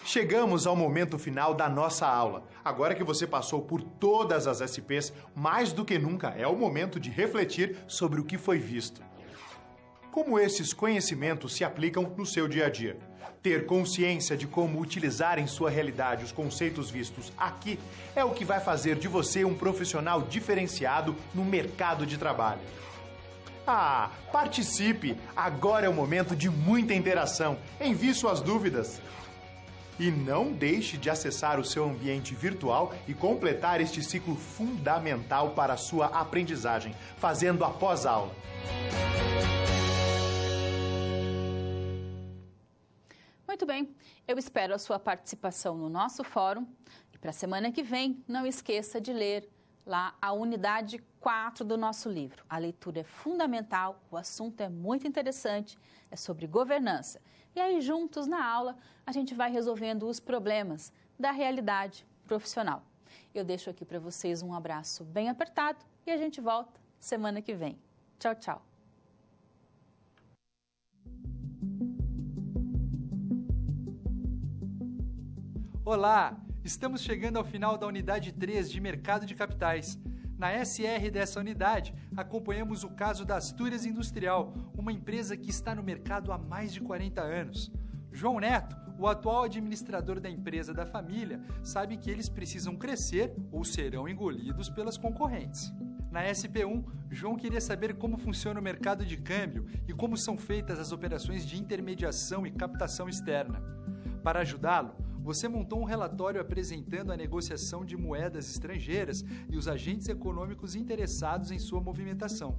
Chegamos ao momento final da nossa aula. Agora que você passou por todas as SPs, mais do que nunca é o momento de refletir sobre o que foi visto. Como esses conhecimentos se aplicam no seu dia a dia? Ter consciência de como utilizar em sua realidade os conceitos vistos aqui é o que vai fazer de você um profissional diferenciado no mercado de trabalho. Ah, participe! Agora é o momento de muita interação. Envie suas dúvidas. E não deixe de acessar o seu ambiente virtual e completar este ciclo fundamental para a sua aprendizagem, fazendo a pós-aula. Muito bem, eu espero a sua participação no nosso fórum. E para a semana que vem, não esqueça de ler lá a unidade 4 do nosso livro. A leitura é fundamental, o assunto é muito interessante, é sobre governança. E aí, juntos na aula, a gente vai resolvendo os problemas da realidade profissional. Eu deixo aqui para vocês um abraço bem apertado e a gente volta semana que vem. Tchau, tchau. Olá! Estamos chegando ao final da unidade 3 de Mercado de Capitais. Na SR dessa unidade, acompanhamos o caso da Astúrias Industrial, uma empresa que está no mercado há mais de 40 anos. João Neto, o atual administrador da empresa da família, sabe que eles precisam crescer ou serão engolidos pelas concorrentes. Na SP1, João queria saber como funciona o mercado de câmbio e como são feitas as operações de intermediação e captação externa. Para ajudá-lo, você montou um relatório apresentando a negociação de moedas estrangeiras e os agentes econômicos interessados em sua movimentação.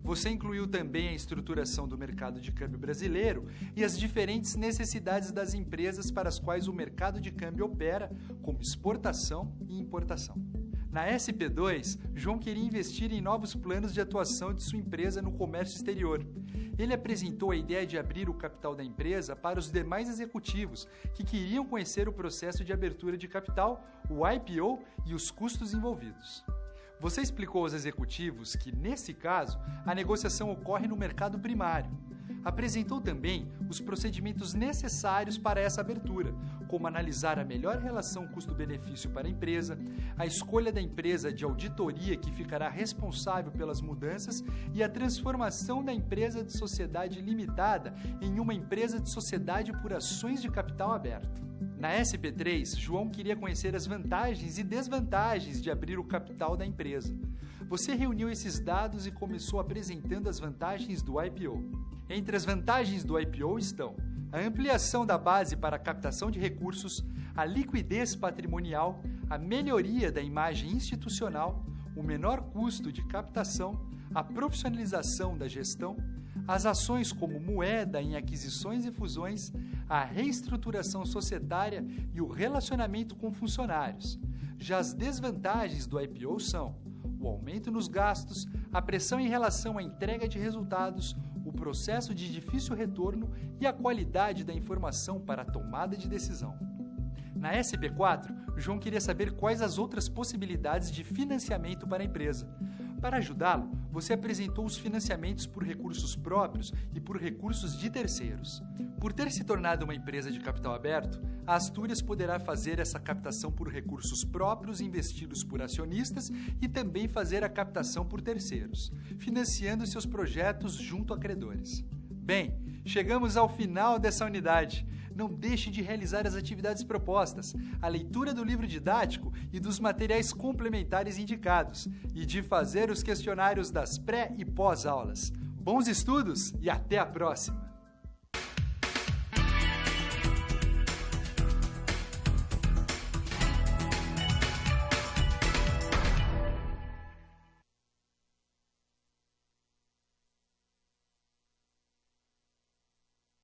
Você incluiu também a estruturação do mercado de câmbio brasileiro e as diferentes necessidades das empresas para as quais o mercado de câmbio opera, como exportação e importação. Na SP2, João queria investir em novos planos de atuação de sua empresa no comércio exterior. Ele apresentou a ideia de abrir o capital da empresa para os demais executivos que queriam conhecer o processo de abertura de capital, o IPO e os custos envolvidos. Você explicou aos executivos que, nesse caso, a negociação ocorre no mercado primário. Apresentou também os procedimentos necessários para essa abertura, como analisar a melhor relação custo-benefício para a empresa, a escolha da empresa de auditoria que ficará responsável pelas mudanças e a transformação da empresa de sociedade limitada em uma empresa de sociedade por ações de capital aberto. Na SP3, João queria conhecer as vantagens e desvantagens de abrir o capital da empresa. Você reuniu esses dados e começou apresentando as vantagens do IPO. Entre as vantagens do IPO estão a ampliação da base para a captação de recursos, a liquidez patrimonial, a melhoria da imagem institucional, o menor custo de captação, a profissionalização da gestão, as ações como moeda em aquisições e fusões, a reestruturação societária e o relacionamento com funcionários. Já as desvantagens do IPO são o aumento nos gastos, a pressão em relação à entrega de resultados, o processo de difícil retorno e a qualidade da informação para a tomada de decisão. Na SP4, João queria saber quais as outras possibilidades de financiamento para a empresa. Para ajudá-lo, você apresentou os financiamentos por recursos próprios e por recursos de terceiros. Por ter se tornado uma empresa de capital aberto, a Astúrias poderá fazer essa captação por recursos próprios investidos por acionistas e também fazer a captação por terceiros, financiando seus projetos junto a credores. Bem, chegamos ao final dessa unidade. Não deixe de realizar as atividades propostas, a leitura do livro didático e dos materiais complementares indicados, e de fazer os questionários das pré- e pós-aulas. Bons estudos e até a próxima!